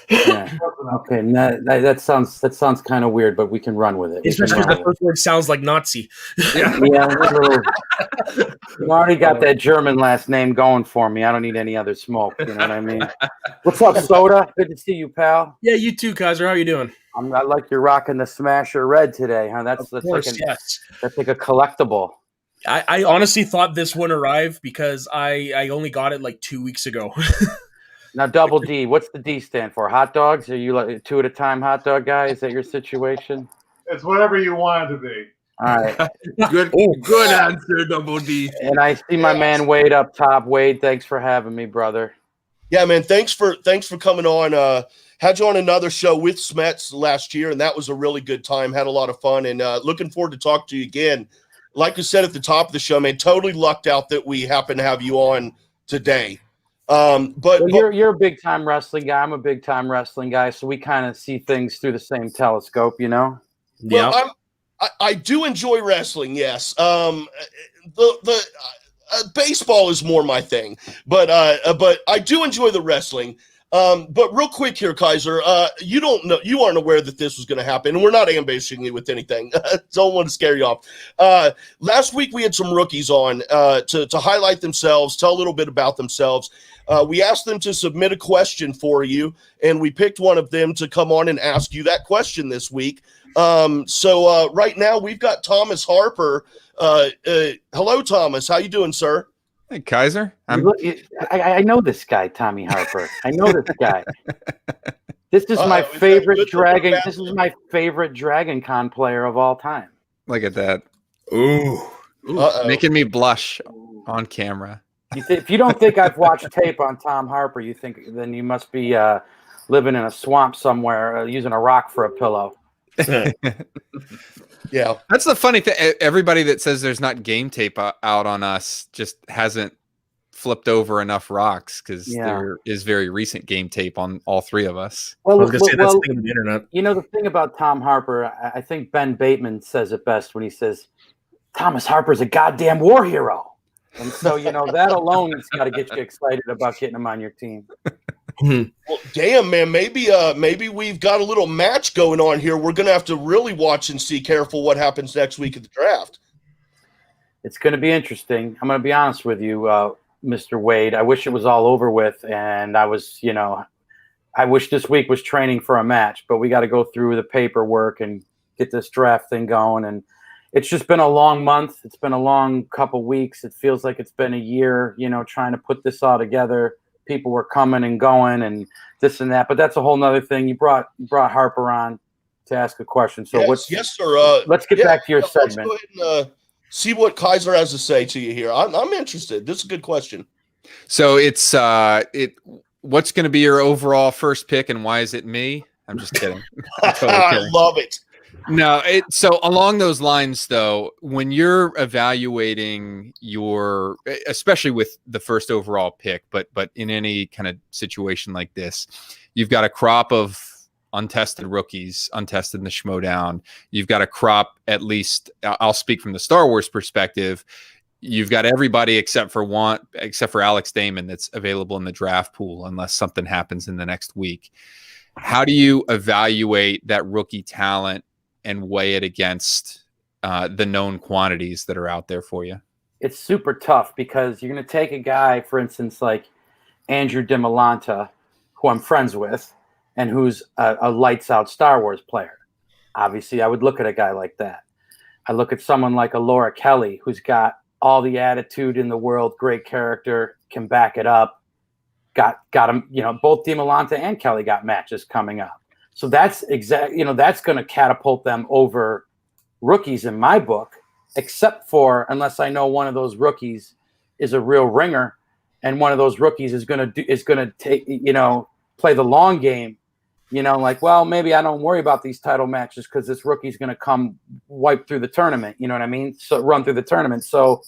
Yeah. Okay. That sounds kind of weird, but we can run with it. Especially the first word sounds like Nazi. Yeah. You already got that German last name going for me. I don't need any other smoke. You know what I mean? What's up, Soda? Good to see you, pal. Yeah, you too, Kaiser. How you doing? I like you're rocking the Smasher Red today, huh? That's like a collectible. I honestly thought this wouldn't arrive because I only got it like 2 weeks ago. Now, Double D, what's the D stand for? Hot dogs? Are you like 2 at a time hot dog guy? Is that your situation? It's whatever you want it to be. All right. Good answer, Double D. And I see my man Wade up top. Wade, thanks for having me, brother. Yeah, man. Thanks for coming on. Had you on another show with Smets last year, and that was a really good time. Had a lot of fun, and looking forward to talk to you again. Like I said at the top of the show, man, totally lucked out that we happen to have you on today. But you're a big time wrestling guy. I'm a big time wrestling guy, so we kind of see things through the same telescope, you know. Well, I do enjoy wrestling. Yes. Baseball is more my thing, but I do enjoy the wrestling. But real quick here, Kaiser, you aren't aware that this was going to happen, and we're not ambushing you with anything. Don't want to scare you off. Last week we had some rookies on to highlight themselves, tell a little bit about themselves. We asked them to submit a question for you, and we picked one of them to come on and ask you that question this week. So right now we've got Thomas Harper. Hello, Thomas. How you doing, sir? Hey, Kaiser. I know this guy, Tommy Harper. I know this guy. This is my favorite Dragon. This is my favorite Dragon Con player of all time. Look at that. Ooh. Making me blush on camera. If you don't think I've watched tape on Tom Harper, then you must be living in a swamp somewhere, using a rock for a pillow. Yeah, that's the funny thing. Everybody that says there's not game tape out on us just hasn't flipped over enough rocks, because there is very recent game tape on all three of us. Well, I was gonna say that's the thing on the internet. You know, the thing about Tom Harper, I think Ben Bateman says it best when he says, "Thomas Harper's a goddamn war hero," and so that alone has got to get you excited about getting him on your team. Well, damn, man, maybe we've got a little match going on here. We're gonna have to really watch and see careful what happens next week at the draft. It's going to be interesting. I'm going to be honest with you, Mr. Wade. I wish it was all over with, and I wish this week was training for a match, but we got to go through the paperwork and get this draft thing going. And it's just been a long month. It's been a long couple weeks. It feels like it's been a year, trying to put this all together. People were coming and going and this and that, but that's a whole nother thing. You brought Harper on to ask a question. So yes, sir. Let's get back to your segment. Let's go ahead and see what Kaiser has to say to you here. I'm interested. This is a good question. So it's what's going to be your overall first pick, and why is it me? I'm just kidding. I'm totally kidding. I love it. No, so along those lines, though, when you're evaluating especially with the first overall pick, but in any kind of situation like this, you've got a crop of untested rookies, untested in the Schmoedown. You've got a crop, at least I'll speak from the Star Wars perspective. You've got everybody except for Alex Damon that's available in the draft pool, unless something happens in the next week. How do you evaluate that rookie talent and weigh it against the known quantities that are out there for you? It's super tough, because you're going to take a guy, for instance, like Andrew DiMolanta, who I'm friends with, and who's a lights out Star Wars player. Obviously, I would look at a guy like that. I look at someone like a Laura Kelly, who's got all the attitude in the world, great character, can back it up. Got him, both DiMolanta and Kelly got matches coming up. So that's that's going to catapult them over rookies in my book, except for unless I know one of those rookies is a real ringer, and one of those rookies is going to take play the long game. Well, maybe I don't worry about these title matches because this rookie's going to come wipe through the tournament. You know what I mean? So run through the tournament. So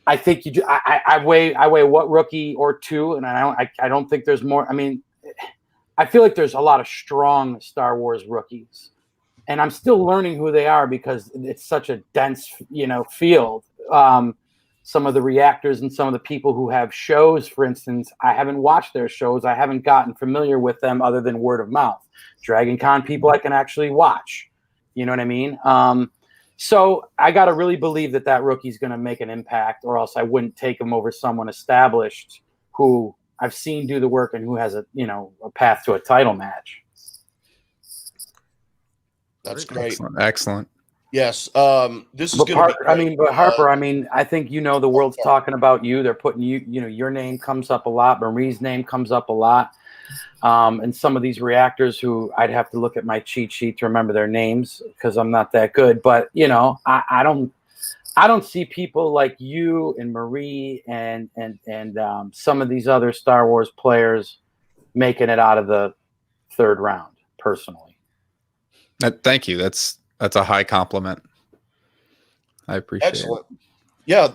I think I weigh what rookie or two, and I don't think there's more. I mean, I feel like there's a lot of strong Star Wars rookies, and I'm still learning who they are because it's such a dense, field. some of the reactors and some of the people who have shows, for instance, I haven't watched their shows. I haven't gotten familiar with them other than word of mouth. Dragon Con people I can actually watch. You know what I mean? So I got to really believe that rookie's going to make an impact, or else I wouldn't take him over someone established who I've seen do the work and who has a path to a title match. That's great. Excellent. Yes. This is But going to be great. Harper, I think the world's talking about you. They're putting your name comes up a lot. Marie's name comes up a lot. And some of these reactors who I'd have to look at my cheat sheet to remember their names because I'm not that good. But I don't see people like you and Marie and some of these other Star Wars players making it out of the third round. Personally, Thank you. That's a high compliment. I appreciate Excellent. it. Yeah.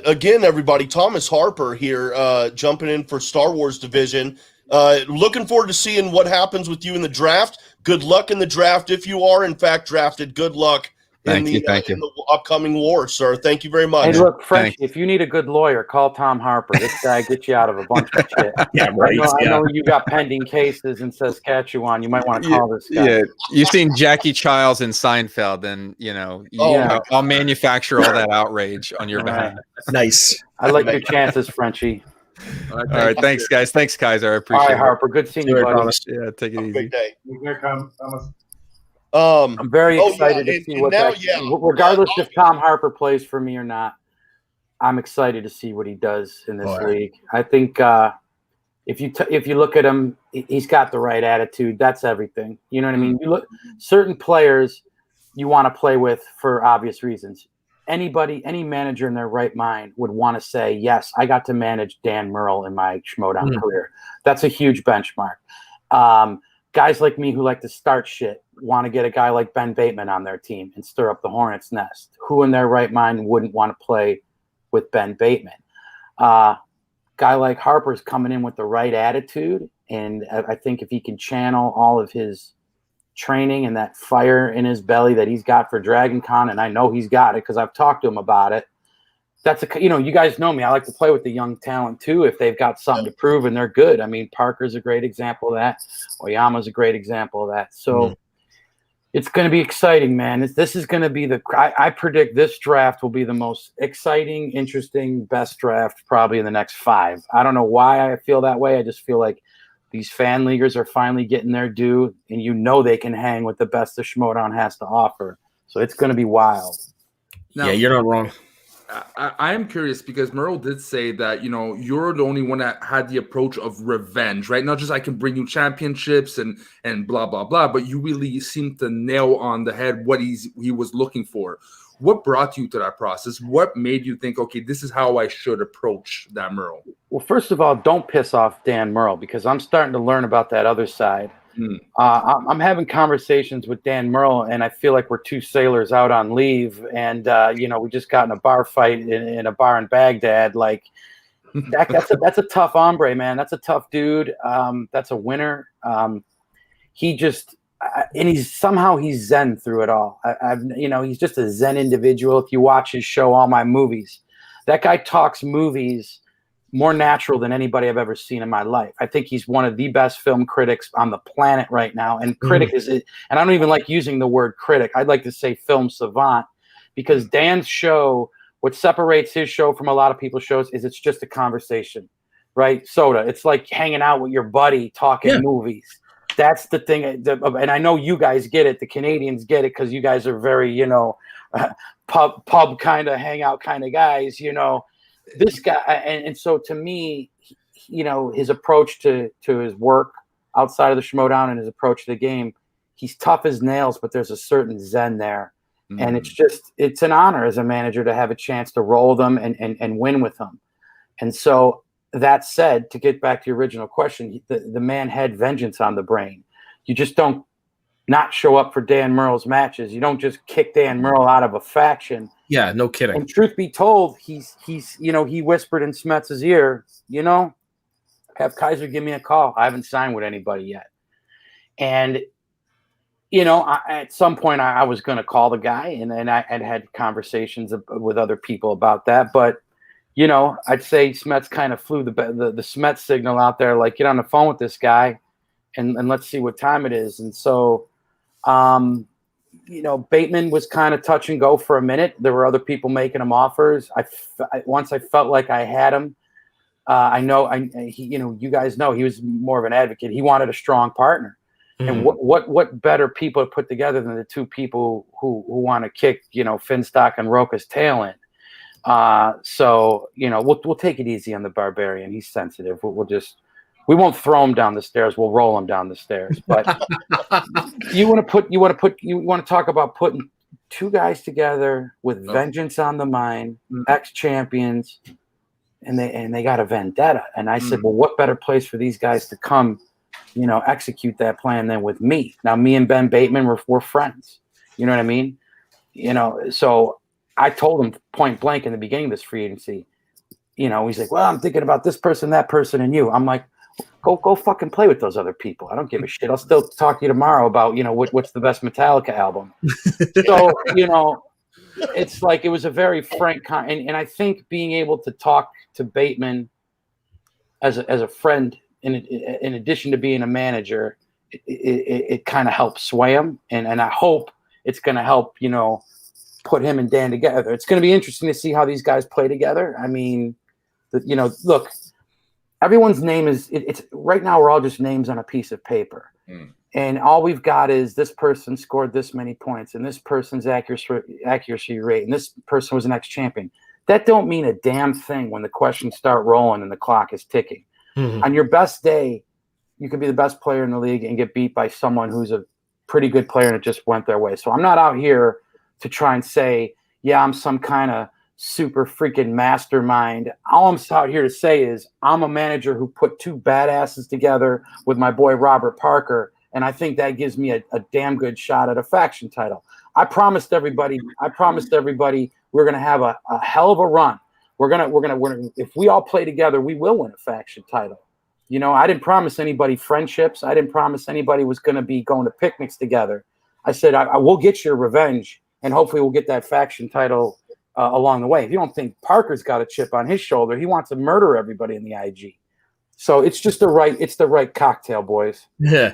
Again, everybody, Thomas Harper here, jumping in for Star Wars Division. Looking forward to seeing what happens with you in the draft. Good luck in the draft if you are in fact drafted. Good luck in the upcoming war, sir. Thank you very much. Hey, look, Frenchie, if you need a good lawyer, call Tom Harper. This guy gets you out of a bunch of shit. Yeah, right. I know you got pending cases in Saskatchewan. You might want to call this guy. Yeah, you've seen Jackie Childs in Seinfeld, and I'll manufacture all that outrage on your behalf. Nice. I like your chances, Frenchie. All right, thanks, guys. Thanks, Kaiser. I appreciate it. All right, Harper. Good seeing you, buddy. Thomas. Yeah, take it Have a easy. great day. Here comes Thomas. I'm very excited to see what regardless if Tom Harper plays for me or not, I'm excited to see what he does in this league. I think if you look at him, he's got the right attitude. That's everything. You know what I mean? You look certain players you want to play with for obvious reasons. Any manager in their right mind would want to say, yes, I got to manage Dan Murrell in my Schmoedown career. That's a huge benchmark. Guys like me who like to start shit want to get a guy like Ben Bateman on their team and stir up the hornet's nest. Who in their right mind wouldn't want to play with Ben Bateman? Guy like Harper's coming in with the right attitude, and I think if he can channel all of his training and that fire in his belly that he's got for Dragon Con, and I know he's got it because I've talked to him about it. That's you guys know me. I like to play with the young talent too if they've got something to prove and they're good. I mean, Parker's a great example of that. Oyama's a great example of that. So it's going to be exciting, man. This is going to be I predict this draft will be the most exciting, interesting, best draft probably in the next 5. I don't know why I feel that way. I just feel like these fan leaguers are finally getting their due, and they can hang with the best the Schmoedown has to offer. So it's going to be wild. Now, yeah, you're not wrong. I am curious because Murrell did say that, you're the only one that had the approach of revenge, right? Not just I can bring you championships and blah, blah, blah, but you really seem to nail on the head what he was looking for. What brought you to that process? What made you think, okay, this is how I should approach that Murrell? Well, first of all, don't piss off Dan Murrell because I'm starting to learn about that other side. I'm having conversations with Dan Murrell, and I feel like we're 2 sailors out on leave, and we just got in a bar fight in a bar in Baghdad. Like that's a tough hombre, man. That's a tough dude. That's a winner. He just and he's zen through it all. He's just a zen individual. If you watch his show, All My Movies, that guy talks movies more natural than anybody I've ever seen in my life. I think he's one of the best film critics on the planet right now. And critic and I don't even like using the word critic. I'd like to say film savant, because Dan's show, what separates his show from a lot of people's shows is it's just a conversation, right? Soda. It's like hanging out with your buddy talking movies. That's the thing. And I know you guys get it. The Canadians get it because you guys are very, pub kind of hangout kind of guys, This guy, and so to me, his approach to his work outside of the Schmoedown and his approach to the game, he's tough as nails, but there's a certain zen there. And it's an honor as a manager to have a chance to roll them and win with them. And so that said, to get back to your original question, the man had vengeance on the brain. You just don't not show up for Dan Murrell's matches. You don't just kick Dan Murrell out of a faction. Yeah, no kidding. And truth be told, he's he whispered in Smetz's ear, have Kaiser give me a call. I haven't signed with anybody yet. And, at some point I was going to call the guy, and I had conversations with other people about that. But you know, I'd say Smets kind of flew the Smets signal out there, like, get on the phone with this guy and let's see what time it is. And so, you know, Bateman was kind of touch and go for a minute. There were other people making him offers. Once I felt like I had him, you know, you guys know he was more of an advocate. He wanted a strong partner. And what better people to put together than the two people who want to kick, you know, Finstock and Roca's tail in. So, you know, we'll take it easy on the Barbarian. He's sensitive. We won't throw him down the stairs. We'll roll him down the stairs. But you want to talk about putting two guys together with vengeance on the mind, ex-champions, and they got a vendetta. And I said, well, what better place for these guys to come, you know, execute that plan than with me? Now, me and Ben Bateman we're friends. You know what I mean? You know, so I told him point blank in the beginning of this free agency, you know, he's like, well, I'm thinking about this person, that person, and you. I'm like, go fucking play with those other people. I don't give a shit. I'll still talk to you tomorrow about, you know, what's the best Metallica album. So, you know, it's like, it was a very frank and I think being able to talk to Bateman as a friend, in addition to being a manager, it kind of helps sway him. And I hope it's going to help, you know, put him and Dan together. It's going to be interesting to see how these guys play together. I mean, you know, look, everyone's name it's right now, we're all just names on a piece of paper. And all we've got is this person scored this many points and this person's accuracy rate and this person was an ex-champion. That don't mean a damn thing when the questions start rolling and the clock is ticking. On your best day, you can be the best player in the league and get beat by someone who's a pretty good player and it just went their way. So I'm not out here to try and say, yeah, I'm some kind of super freaking mastermind. All I'm out here to say is I'm a manager who put two badasses together with my boy Robert Parker, and I think that gives me a damn good shot at a faction title. I promised everybody we're gonna have a hell of a run. We're gonna if we all play together, we will win a faction title. You know, I didn't promise anybody friendships. I didn't promise anybody was gonna be going to picnics together. I said I will get your revenge, and hopefully we'll get that faction title along the way. If you don't think Parker's got a chip on his shoulder, he wants to murder everybody in the IG. So it's just the right cocktail, boys. Yeah.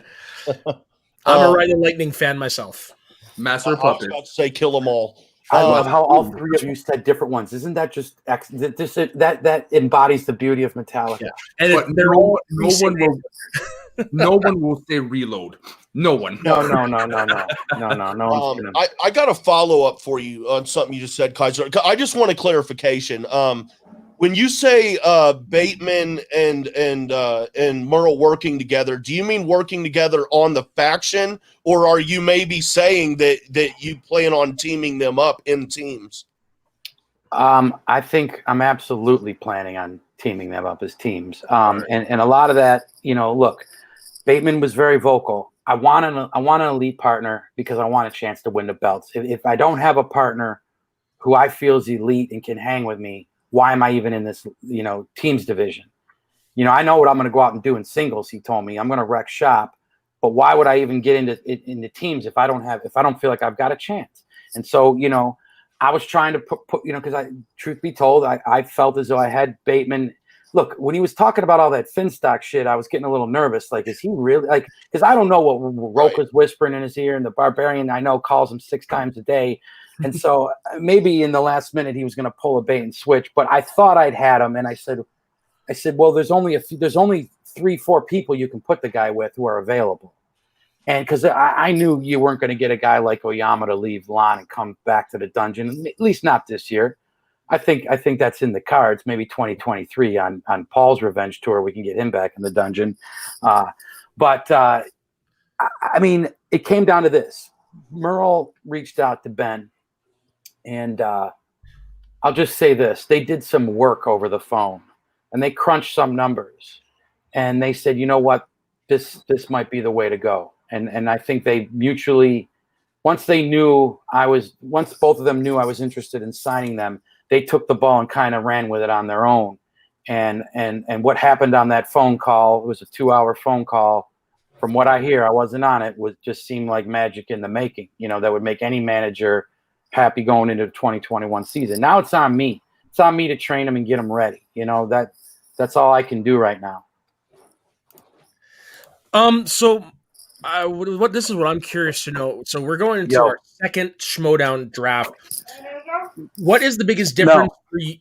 I'm a Ride the Lightning fan myself. Master I was Puppet. about to say kill them all. I love how all three of you said different ones. Isn't that just that embodies the beauty of Metallica? Yeah. And But no one will say reload. No one. No. I got a follow up for you on something you just said, Kaiser. I just want a clarification. When you say Bateman and Merle working together, do you mean working together on the faction, or are you maybe saying that you plan on teaming them up in teams? I think I'm absolutely planning on teaming them up as teams. And a lot of that, you know, look, Bateman was very vocal. I want an elite partner because I want a chance to win the belts. If I don't have a partner who I feel is elite and can hang with me, why am I even in this, you know, teams division? You know, I know what I'm going to go out and do in singles. He told me I'm going to wreck shop, but why would I even get into teams if I don't feel like I've got a chance? And so, you know, I was trying to put you know, because truth be told, I felt as though I had Bateman. Look, when he was talking about all that Finstock shit, I was getting a little nervous. Like, is he really like? Because I don't know what Roca's whispering in his ear, and the Barbarian I know calls him 6 times a day. And so maybe in the last minute he was going to pull a bait and switch, but I thought I'd had him. And I said, well, there's only 3-4 people you can put the guy with who are available. And because I knew you weren't going to get a guy like Oyama to leave Lon and come back to the dungeon, at least not this year. I think that's in the cards. Maybe 2023 on Paul's revenge tour, we can get him back in the dungeon. But I mean, it came down to this. Merle reached out to Ben. And I'll just say this. They did some work over the phone, and they crunched some numbers. And they said, you know what, this might be the way to go. And I think they mutually, once both of them knew I was interested in signing them, they took the ball and kind of ran with it on their own. And what happened on that phone call, it was a 2-hour phone call. From what I hear, I wasn't on it, just seemed like magic in the making. You know, that would make any manager happy going into the 2021 season. Now it's on me it's on me to train them and get them ready. That's all I can do right now. So this is what I'm curious to know. So we're going into our second Schmoedown draft. What is the biggest difference for you?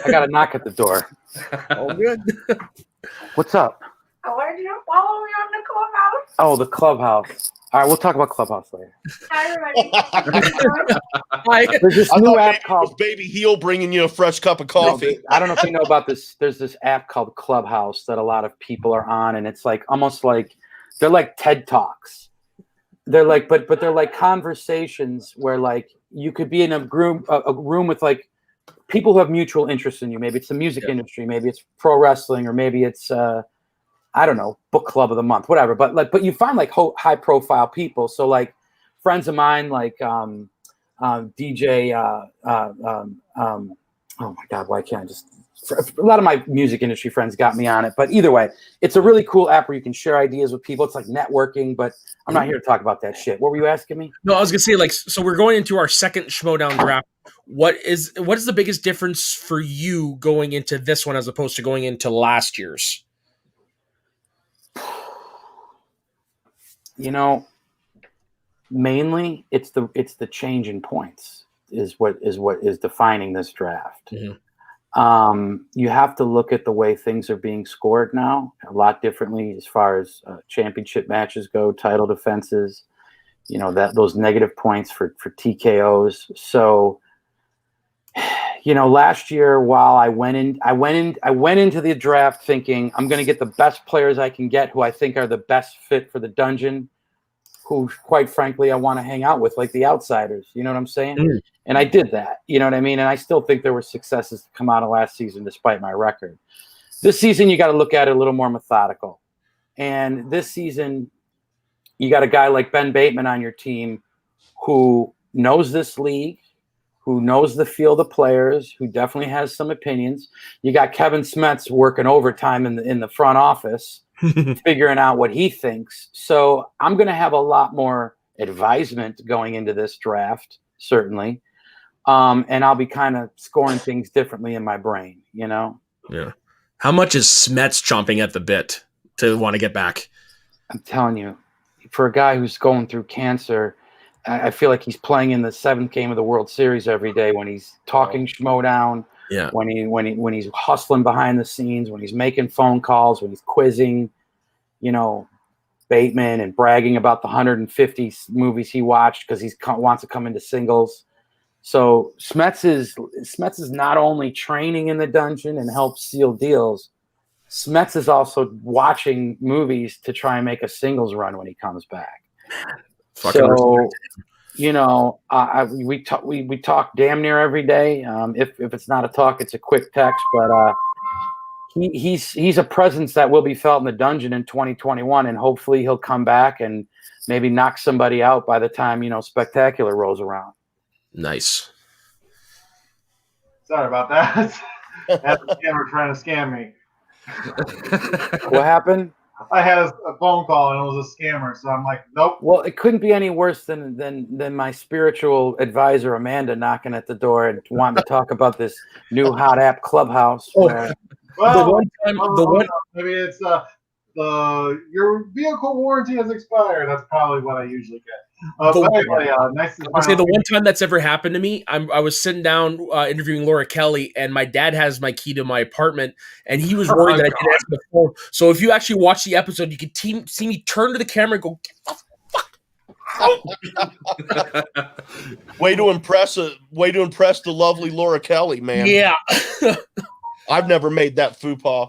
I got a knock at the door. Oh, good. What's up? Why did you follow me on the clubhouse? Oh, the clubhouse. All right, we'll talk about clubhouse later. Hi, everybody. There's this new app called Baby Heel bringing you a fresh cup of coffee. I don't know if you know about this. There's this app called Clubhouse that a lot of people are on, and it's like almost like they're like TED Talks. They're like, but they're like conversations where like you could be in a room with like people who have mutual interest in you. Maybe it's the music industry, maybe it's pro wrestling, or maybe it's I don't know, book club of the month, whatever. But you find like high profile people. So like friends of mine, like DJ. Oh my God, why can't I just? A lot of my music industry friends got me on it. But either way, it's a really cool app where you can share ideas with people. It's like networking, but I'm not here to talk about that shit. What were you asking me? No, I was gonna say like, so we're going into our second Schmoedown draft. What is the biggest difference for you going into this one as opposed to going into last year's? Mainly it's the change in points is what is defining this draft. Mm-hmm. You have to look at the way things are being scored now a lot differently as far as championship matches go, title defenses, those negative points for TKOs. So, last year while I went into the draft thinking I'm going to get the best players I can get who I think are the best fit for the dungeon, who quite frankly I want to hang out with, like the outsiders. You know what I'm saying? Mm. And I did that. You know what I mean? And I still think there were successes to come out of last season despite my record. This season, you got to look at it a little more methodical. And this season, you got a guy like Ben Bateman on your team who knows this league, who knows the field of players, who definitely has some opinions. You got Kevin Smets working overtime in the front office, figuring out what he thinks. So I'm going to have a lot more advisement going into this draft, certainly. And I'll be kind of scoring things differently in my brain, Yeah. How much is Smets chomping at the bit to want to get back? I'm telling you, for a guy who's going through cancer, I feel like he's playing in the 7th game of the World Series every day when he's talking Schmoedown, when he's hustling behind the scenes, when he's making phone calls, when he's quizzing, Bateman and bragging about the 150 movies he watched because he wants to come into singles. So Smets is not only training in the dungeon and help seal deals. Smets is also watching movies to try and make a singles run when he comes back. So, we talk damn near every day. If it's not a talk, it's a quick text. But he's a presence that will be felt in the dungeon in 2021, and hopefully he'll come back and maybe knock somebody out by the time Spectacular rolls around. Nice. Sorry about that. That's the scammer trying to scam me. What happened? I had a phone call and it was a scammer, so I'm like, nope. Well, it couldn't be any worse than my spiritual advisor Amanda knocking at the door and wanting to talk about this new hot app Clubhouse. Well, maybe it's your vehicle warranty has expired. That's probably what I usually get. Nice to say the one time that's ever happened to me, I was sitting down interviewing Laura Kelly, and my dad has my key to my apartment, and he was worried that I didn't answer the phone. So if you actually watch the episode, you could see me turn to the camera and go, "Get the fuck!" Way to impress the lovely Laura Kelly, man. Yeah. I've never made that faux pas.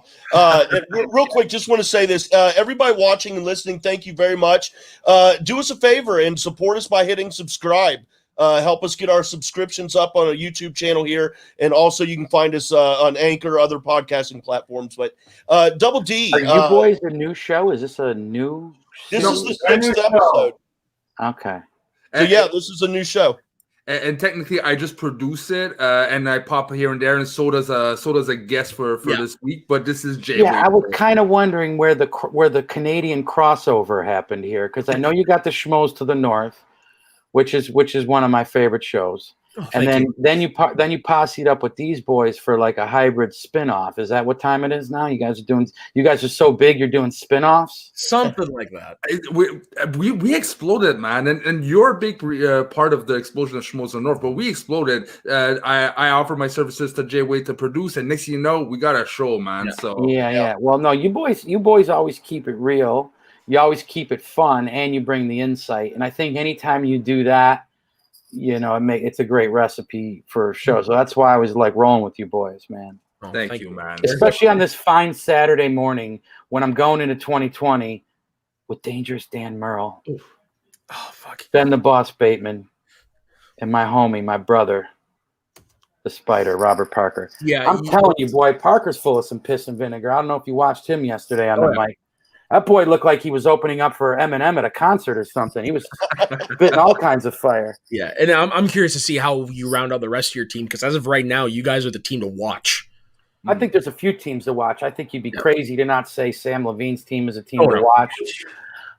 Real quick, just want to say this. Everybody watching and listening, thank you very much. Do us a favor and support us by hitting subscribe. Help us get our subscriptions up on a YouTube channel here. And also you can find us on Anchor, other podcasting platforms. But Double D. Are you boys a new show? Is this a new show? This is the 6th episode. Okay. So yeah, this is a new show. And technically, I just produce it, and I pop here and there, and so does a guest for this week. But this is Jay. Yeah, I was kind of wondering where the Canadian crossover happened here, because I know you got the Schmoes to the North, which is one of my favorite shows, and then you posseed up with these boys for like a hybrid spin-off. Is that what time it is now? You guys are so big you're doing spin-offs? Something like that. We exploded, man, and you're a big part of the explosion of Schmoes North. But we exploded. I offered my services to Jay Wade to produce, and next thing you know, we got a show, man. Yeah. So Yeah. Well, no, you boys always keep it real. You always keep it fun, and you bring the insight. And I think anytime you do that, it's a great recipe for a show. So that's why I was like rolling with you boys, man. Oh, thank you, man. Especially on this fine Saturday morning when I'm going into 2020 with Dangerous Dan Merle, Oh fuck. Ben the Boss Bateman, and my homie, my brother, the Spider, Robert Parker. Yeah, I'm telling you, boy, Parker's full of some piss and vinegar. I don't know if you watched him yesterday on the mic. That boy looked like he was opening up for Eminem at a concert or something. He was spitting all kinds of fire. Yeah, and I'm curious to see how you round out the rest of your team, because as of right now, you guys are the team to watch. I think there's a few teams to watch. I think you'd be crazy to not say Sam Levine's team is a team to watch.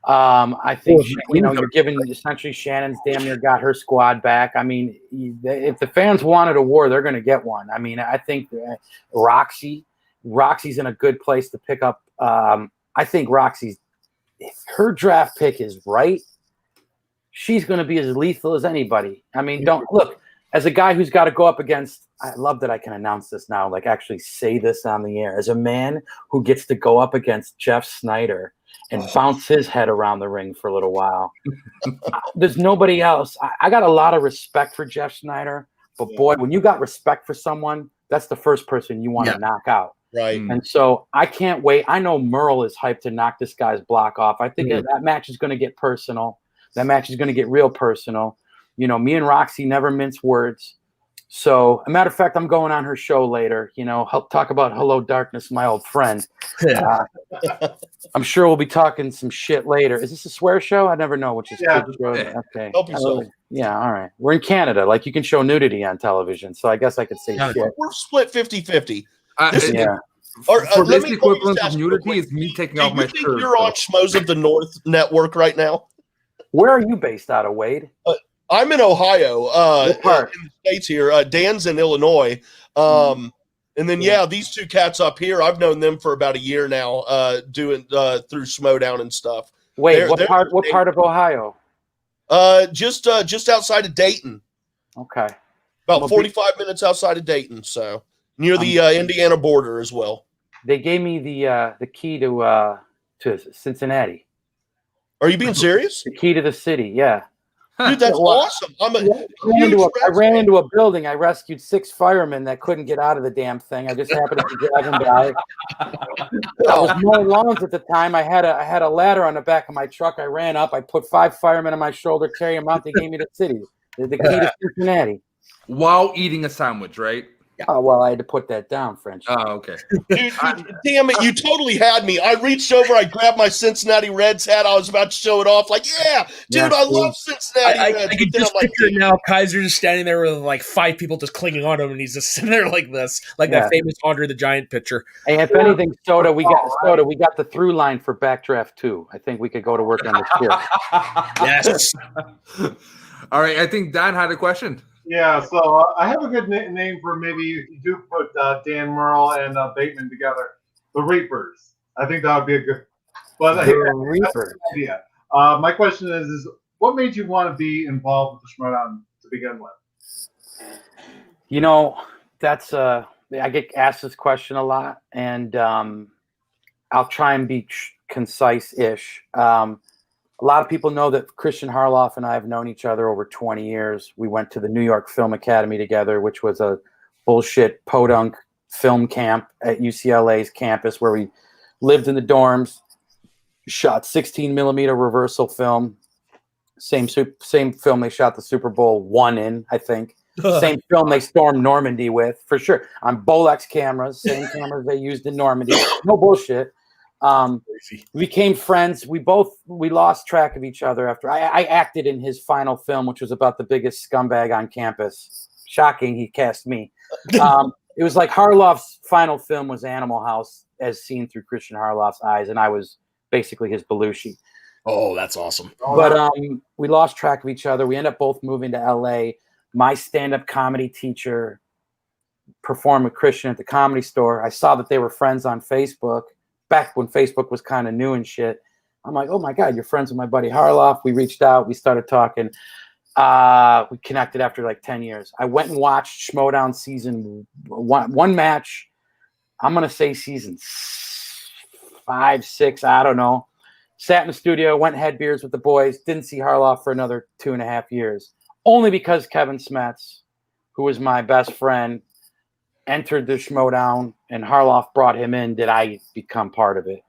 I think you're giving essentially Shannon's damn near got her squad back. I mean, if the fans wanted a war, they're going to get one. I mean, I think Roxy's in a good place to pick up. I think Roxy's, if her draft pick is right, she's going to be as lethal as anybody. I mean, don't look, as a guy who's got to go up against, I love that I can announce this now, like actually say this on the air. As a man who gets to go up against Jeff Snyder and bounce his head around the ring for a little while, there's nobody else. I got a lot of respect for Jeff Snyder, but boy, when you got respect for someone, that's the first person you want to knock out. Right. And so I can't wait. I know Merle is hyped to knock this guy's block off. I think that match is going to get personal. That match is going to get real personal. Me and Roxy never mince words. So, a matter of fact, I'm going on her show later. I'll talk about Hello Darkness, my old friend. I'm sure we'll be talking some shit later. Is this a swear show? I never know which is Yeah. Okay. Help yourself. Yeah, all right. We're in Canada. Like, you can show nudity on television, so I guess I could say shit. We're split 50-50. Yeah. Or, For let this me equivalent ask of you real nudity quick. is me taking Do off my you think shirt. you're on Schmoes of the North network right now? Where are you based out of, Wade? I'm in Ohio, What part? in the States here. Dan's in Illinois. And then, these two cats up here, I've known them for about a year now, doing through Schmoedown and stuff. Wait, what part of Ohio? Just outside of Dayton. Okay. About 45 minutes outside of Dayton, so near the Indiana border as well. They gave me the key to Cincinnati. Are you being serious? The key to the city, yeah. Dude, that's awesome. I ran into a building. I rescued 6 firemen that couldn't get out of the damn thing. I just happened to be driving by. I was mowing lawns at the time. I had a ladder on the back of my truck. I ran up. I put 5 firemen on my shoulder, carry them out. They gave me the city, the key to Cincinnati. While eating a sandwich, right? Oh, well, I had to put that down, French. Oh, okay. Dude, damn it, you totally had me. I reached over, I grabbed my Cincinnati Reds hat. I was about to show it off. Like, dude, I love Cincinnati Reds. I can just picture it now. Kaiser just standing there with like 5 people just clinging on him, and he's just sitting there like this, like that famous Andre the Giant picture. Hey, if anything, Soda, we got the through line for Backdraft 2. I think we could go to work on the script. Yes. All right, I think Dan had a question. Yeah, so I have a good name for maybe if you do put Dan Merle and Bateman together. The Reapers. I think that would be a good. But The Reapers. Yeah. My question is what made you want to be involved with the Schmoedown to begin with? That's I get asked this question a lot, and I'll try and be concise-ish. A lot of people know that Christian Harloff and I have known each other over 20 years. We went to the New York Film Academy together, which was a bullshit podunk film camp at UCLA's campus where we lived in the dorms, shot 16 millimeter reversal film. Same film they shot the Super Bowl 1 in, I think. Same film they stormed Normandy with, for sure. On Bolex cameras, same cameras they used in Normandy. No bullshit. We became friends. We lost track of each other after I acted in his final film, which was about the biggest scumbag on campus. Shocking, he cast me. It was like Harloff's final film was Animal House as seen through Christian Harloff's eyes, and I was basically his Belushi. Oh, that's awesome. But we lost track of each other. We ended up both moving to LA. my stand-up comedy teacher performed with Christian at the Comedy Store. I saw that they were friends on Facebook back when Facebook was kind of new and shit. I'm like, oh my God, you're friends with my buddy Harloff. We reached out, we started talking. We connected after like 10 years. I went and watched Schmoedown season one match. I'm going to say season 5, 6, I don't know. Sat in the studio, went and had beers with the boys. Didn't see Harloff for another 2.5 years. Only because Kevin Smets, who was my best friend, entered the Schmoedown and Harloff brought him in, did I become part of it.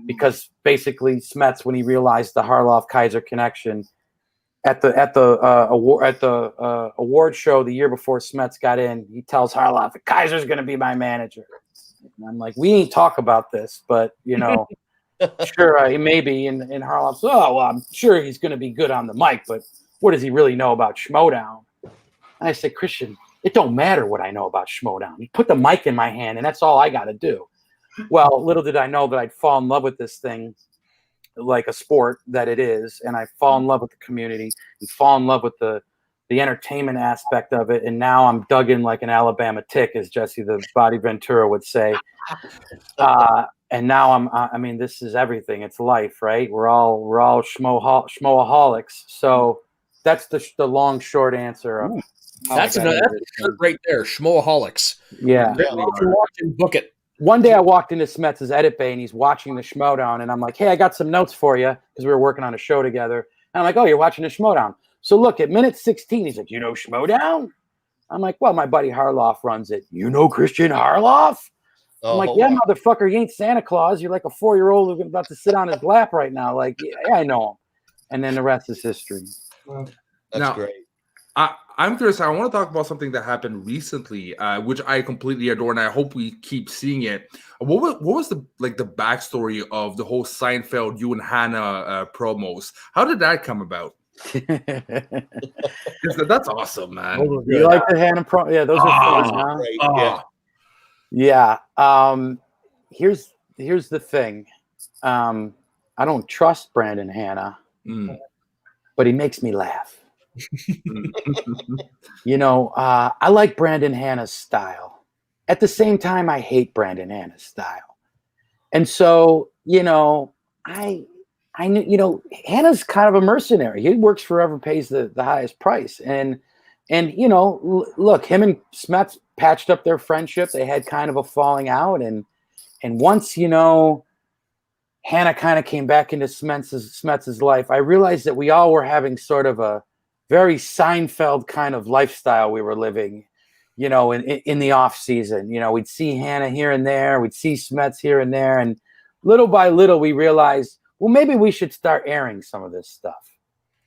Because basically Smets, when he realized the Harloff Kaiser connection, at the award show the year before Smets got in, he tells Harloff, Kaiser's going to be my manager. And I'm like, we ain't talk about this, but you know, sure, he may be. And Harloff says, oh, well, I'm sure he's going to be good on the mic, but what does he really know about Schmoedown? And I said, Christian, it don't matter what I know about Schmoedown. You put the mic in my hand, and that's all I got to do. Well, little did I know that I'd fall in love with this thing like a sport that it is, and I fall in love with the community and fall in love with the entertainment aspect of it, and now I'm dug in like an Alabama tick, as Jesse the Body Ventura would say. And now I mean, this is everything. It's life, right? We're all schmoaholics. So that's the long short answer of that's a shirt right there, Schmoaholics. Yeah. If you're watching, book it. One day I walked into Smets' edit bay and he's watching the Schmoedown, and I'm like, hey, I got some notes for you, because we were working on a show together. And I'm like, oh, you're watching the Schmoedown. So look, at minute 16, he's like, you know Schmoedown? I'm like, well, my buddy Harloff runs it. You know Christian Harloff? I'm like, yeah, motherfucker, you ain't Santa Claus. You're like a 4-year-old who's about to sit on his lap right now. Like, yeah, I know him. And then the rest is history. That's great. I'm curious. I want to talk about something that happened recently, which I completely adore, and I hope we keep seeing it. What was the backstory of the whole Seinfeld you and Hannah promos? How did that come about? That's awesome, man. You like the Hannah promo? Yeah, those are fun, huh? Great. Yeah. Here's the thing. I don't trust Brandon Hannah, but he makes me laugh. You know, I like Brandon Hannah's style. At the same time, I hate Brandon Hannah's style. And so, you know, I knew, you know, Hannah's kind of a mercenary. He works for whoever pays the highest price. And you know, look, him and Smets patched up their friendship. They had kind of a falling out. And once, you know, Hannah kind of came back into Smets' life, I realized that we all were having sort of a very Seinfeld kind of lifestyle we were living, you know, in the off season. You know, we'd see Hannah here and there, we'd see Smets here and there, and little by little we realized, well, maybe we should start airing some of this stuff.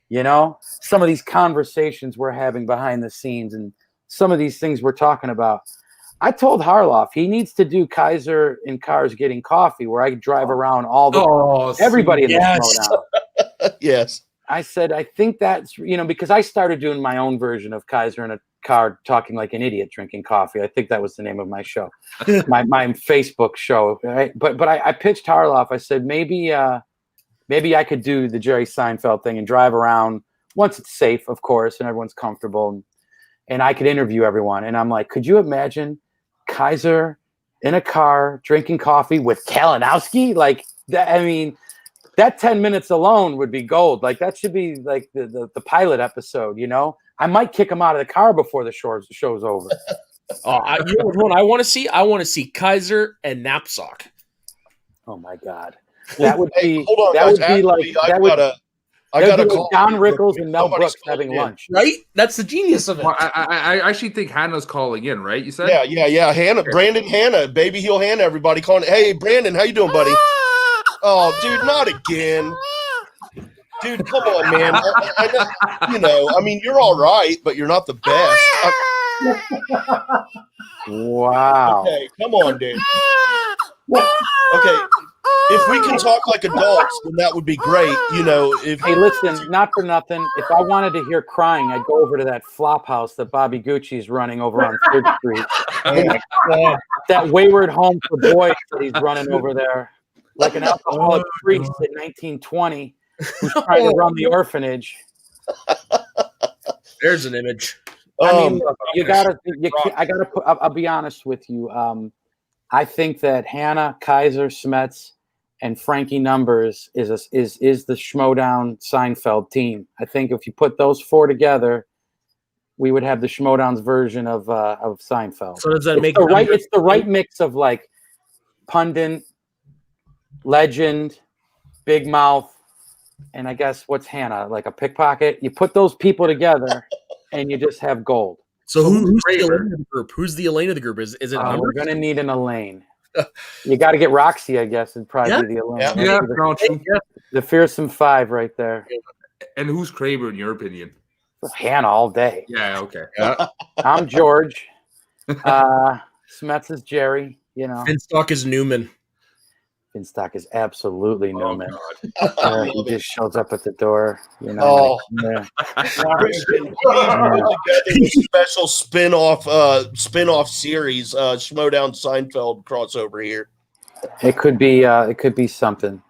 You know, some of these conversations we're having behind the scenes and some of these things we're talking about. I told Harloff he needs to do Kaiser in Cars Getting Coffee, where I drive around everybody in the Schmoedown. Yes. I said, I think that's, you know, because I started doing my own version of Kaiser in a car talking like an idiot drinking coffee. I think that was the name of my show, my Facebook show. Right? But I pitched Harloff. I said, maybe I could do the Jerry Seinfeld thing and drive around once it's safe, of course, and everyone's comfortable. And I could interview everyone. And I'm like, could you imagine Kaiser in a car drinking coffee with Kalinowski? Like that, I mean, that 10 minutes alone would be gold. Like that should be like the pilot episode, you know? I might kick him out of the car before the show's over. You know what I want to see? I want to see Kaiser and Knapsack. Oh my God. That would be hold on, that guys. would be like that would I got a like call. Don Rickles and Mel Somebody's Brooks having calling in. lunch. Right? That's the genius of it. Well, I actually think Hannah's calling in, right? You said? Yeah. Hannah, Brandon Hannah, Baby Heel Hannah, everybody calling. Hey, Brandon, how you doing, buddy? Oh, dude, not again. Dude, come on, man. You know, I mean, you're all right, but you're not the best. Wow. Okay, come on, dude. Okay, if we can talk like adults, then that would be great. You know, if Hey, listen, not for nothing. If I wanted to hear crying, I'd go over to that flop house that Bobby Gucci's running over on 3rd Street. That wayward home for boys that he's running over there, like an alcoholic priest in 1920 who's trying to run the orphanage. There's an image. I mean, look, I'll be honest with you. I think that Hannah, Kaiser, Smets, and Frankie Numbers is the Schmoedown Seinfeld team. I think if you put those four together, we would have the Schmoedown's version of Seinfeld. So does that make it's the right mix of like pundit, legend, big mouth, and I guess what's Hannah, like a pickpocket? You put those people together and you just have gold. So who's the Elaine of the group? Who's the Elaine of the group? Is it We're Numbers? gonna need an Elaine. You got to get Roxy, I guess, and probably be the Elaine. Yeah, The fearsome five right there. And who's Kramer in your opinion? Hannah all day. Yeah, okay. I'm George. Smets is Jerry. You know, Finstock is Newman. Finstock is absolutely Newman. I He love it. just shows up at the door. You know. Yeah. Christian, please put together a special spin-off series, Schmoedown Seinfeld crossover here. It could be something.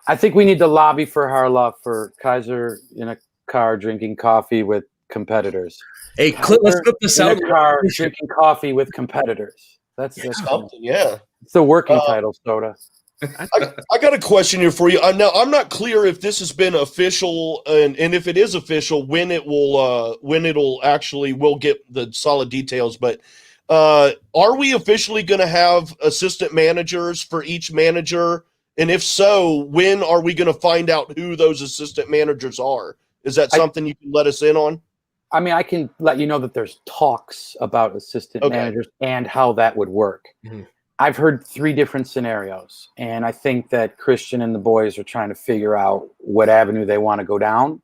I think we need to lobby for Harloff for Kaiser in a car drinking coffee with competitors. Hey, Clint, let's flip this In out. a car drinking coffee with competitors. That's Something, yeah. it's the working title, Soda. I got a question here for you. I'm not clear if this has been official, and if it is official, when it'll actually we'll get the solid details. But are we officially going to have assistant managers for each manager? And if so, when are we going to find out who those assistant managers are? Is that something you can let us in on? I mean, I can let you know that there's talks about assistant managers and how that would work. Mhm. I've heard 3 different scenarios, and I think that Christian and the boys are trying to figure out what avenue they want to go down.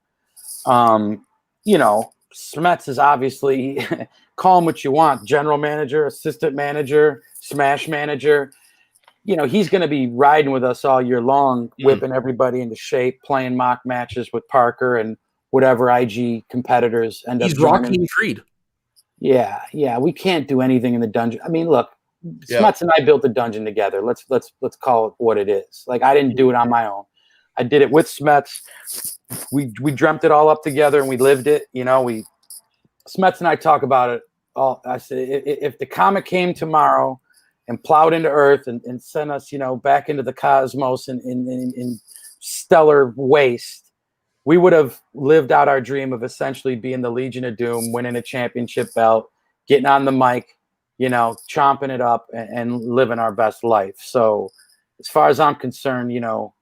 You know, Smets is obviously call him what you want: general manager, assistant manager, smash manager. You know, he's going to be riding with us all year long, whipping everybody into shape, playing mock matches with Parker and whatever IG competitors end up. He's joining. Rocky Creed. Yeah. We can't do anything in the dungeon. I mean, look, Smuts and I built the dungeon together. Let's call it what it is. Like, I didn't do it on my own. I did it with Smuts. We dreamt it all up together and we lived it. You know, Smuts and I talk about it all. I said, if the comet came tomorrow and plowed into Earth and sent us, you know, back into the cosmos in stellar waste, we would have lived out our dream of essentially being the Legion of Doom, winning a championship belt, getting on the mic, you know, chomping it up and living our best life. So as far as I'm concerned, you know,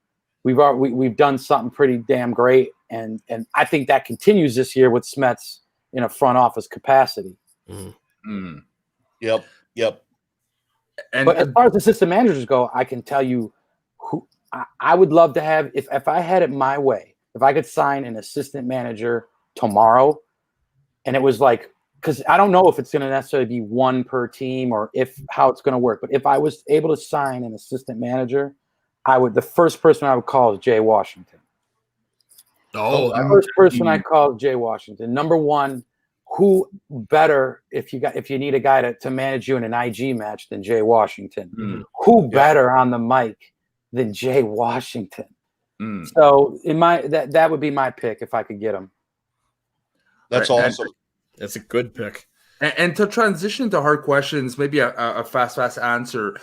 we've done something pretty damn great. And I think that continues this year with Smets in a front office capacity. Mm-hmm. Yep. But as far as assistant managers go, I can tell you who I would love to have. If I had it my way, if I could sign an assistant manager tomorrow, and it was like, because I don't know if it's going to necessarily be one per team or how it's going to work. But if I was able to sign an assistant manager, the first person I would call is Jay Washington. Oh, The first person I call is Jay Washington. Number one, who better if you need a guy to manage you in an IG match than Jay Washington? Who better on the mic than Jay Washington? So that would be my pick if I could get him. That's awesome. That's a good pick. And to transition to hard questions, maybe a fast answer.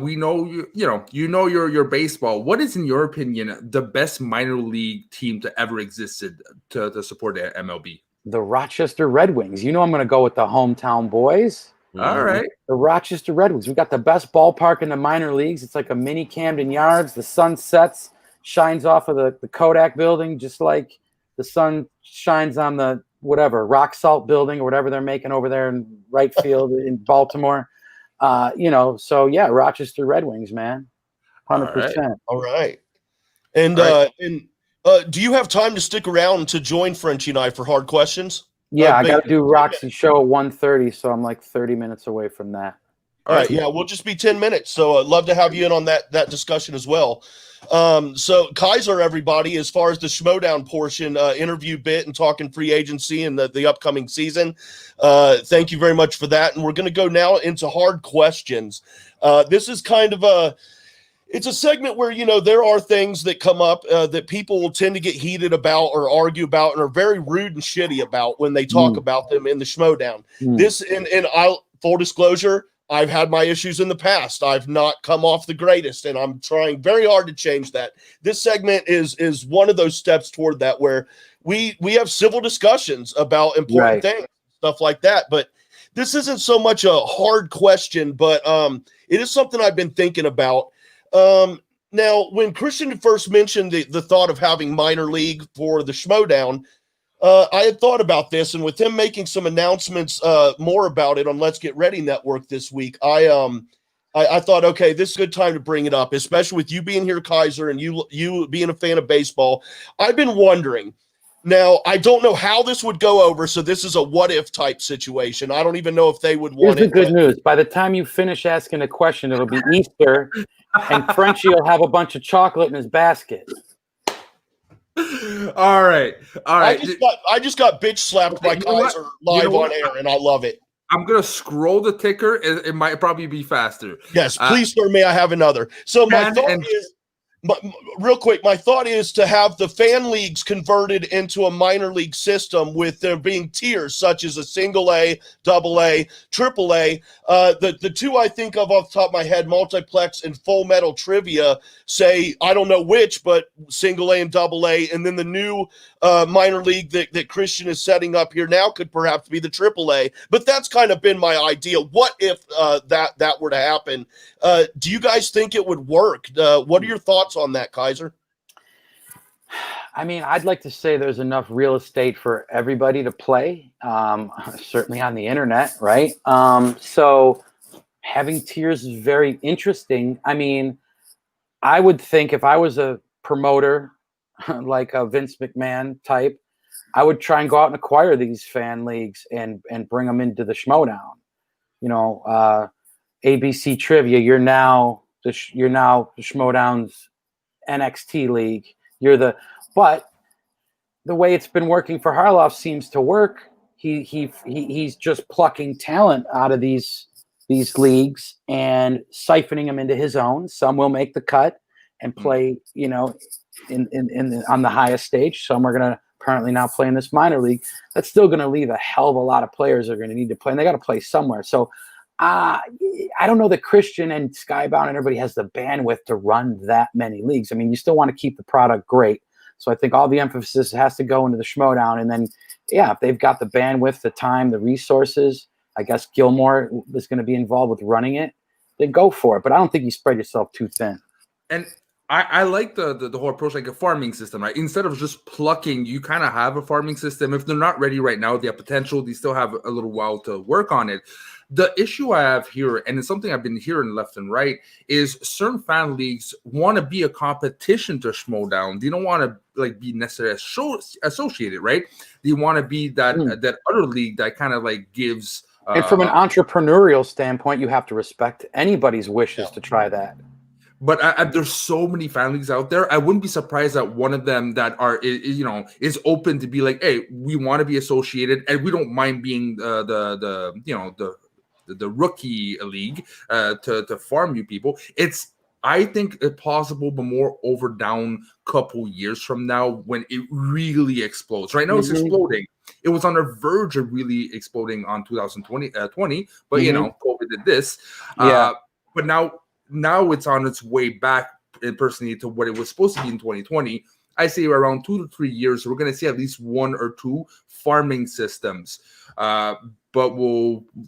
We know your baseball. What is, in your opinion, the best minor league team to ever existed to support the MLB? The Rochester Red Wings. You know I'm going to go with the hometown boys. All right. The Rochester Red Wings. We got the best ballpark in the minor leagues. It's like a mini Camden Yards. The sun sets, shines off of the Kodak building, just like the sun shines on the rock salt building or whatever they're making over there in right field in Baltimore. So yeah, Rochester Red Wings, man. 100%. All right. And do you have time to stick around to join Frenchie and I for hard questions? Yeah, I got to do Roxy's show at 1:30, so I'm like 30 minutes away from that. All right, yeah, we'll just be 10 minutes. So I'd love to have you in on that discussion as well. So Kaiser, everybody, as far as the Schmoedown portion, interview bit and talking free agency and the upcoming season. Thank you very much for that. And we're going to go now into hard questions. This is kind of it's a segment where, there are things that come up that people will tend to get heated about or argue about and are very rude and shitty about when they talk about them in the Schmoedown. This, and I'll, full disclosure, I've had my issues in the past. I've not come off the greatest, and I'm trying very hard to change that. This segment is one of those steps toward that, where we have civil discussions about important things, stuff like that. But this isn't so much a hard question, but it is something I've been thinking about. Now, when Christian first mentioned the thought of having minor league for the Schmoedown, I had thought about this, and with him making some announcements more about it on Let's Get Ready Network this week, I thought, okay, this is a good time to bring it up, especially with you being here, Kaiser, and you being a fan of baseball. I've been wondering. Now, I don't know how this would go over, so this is a what-if type situation. I don't even know if they would want it. Here's the good news. By the time you finish asking a question, it'll be Easter, and Frenchie will have a bunch of chocolate in his basket. All right. I just got bitch slapped by Kaiser live on air, and I love it. I'm going to scroll the ticker. It might probably be faster. Yes, please, sir, may I have another? So my thought is, real quick, my thought is to have the fan leagues converted into a minor league system with there being tiers such as a single A, double A, triple A. The two I think of off the top of my head, Multiplex and Full Metal Trivia, say, I don't know which, but single A and double A. And then the new minor league that Christian is setting up here now could perhaps be the triple A. But that's kind of been my idea. What if that were to happen? Do you guys think it would work? What are your thoughts on that, Kaiser? I mean, I'd like to say there's enough real estate for everybody to play, certainly on the internet, right? So having tiers is very interesting. I mean, I would think if I was a promoter like a Vince McMahon type, I would try and go out and acquire these fan leagues and bring them into the Schmoedown. ABC Trivia, you're now the Schmoedown's NXT league. But the way it's been working for Harloff seems to work. He's just plucking talent out of these leagues and siphoning them into his own. Some will make the cut and play, on the highest stage. Some are going to apparently now play in this minor league. That's still going to leave a hell of a lot of players that are going to need to play, and they got to play somewhere. So I don't know that Christian and Skybound and everybody has the bandwidth to run that many leagues. I mean, you still want to keep the product great. So I think all the emphasis has to go into the Schmoedown. And then, yeah, if they've got the bandwidth, the time, the resources, I guess Gilmore is going to be involved with running it, then go for it. But I don't think you spread yourself too thin. And I like the whole approach, like a farming system, right? Instead of just plucking, you kind of have a farming system. If they're not ready right now, they have potential. They still have a little while to work on it. The issue I have here, and it's something I've been hearing left and right, is certain fan leagues want to be a competition to Schmoedown. They don't want to be necessarily associated, right? They want to be that other league that kind of gives. And from an entrepreneurial standpoint, you have to respect anybody's wishes to try that. But there's so many fan leagues out there. I wouldn't be surprised that one of them that is open to be like, hey, we want to be associated, and we don't mind being the rookie league to farm you people. I think it's possible, but more over down couple years from now when it really explodes. Right now it's exploding. It was on the verge of really exploding on 2020, but COVID did this. But now it's on its way back personally to what it was supposed to be in 2020. I say around 2 to 3 years, we're going to see at least 1 or 2 farming systems. But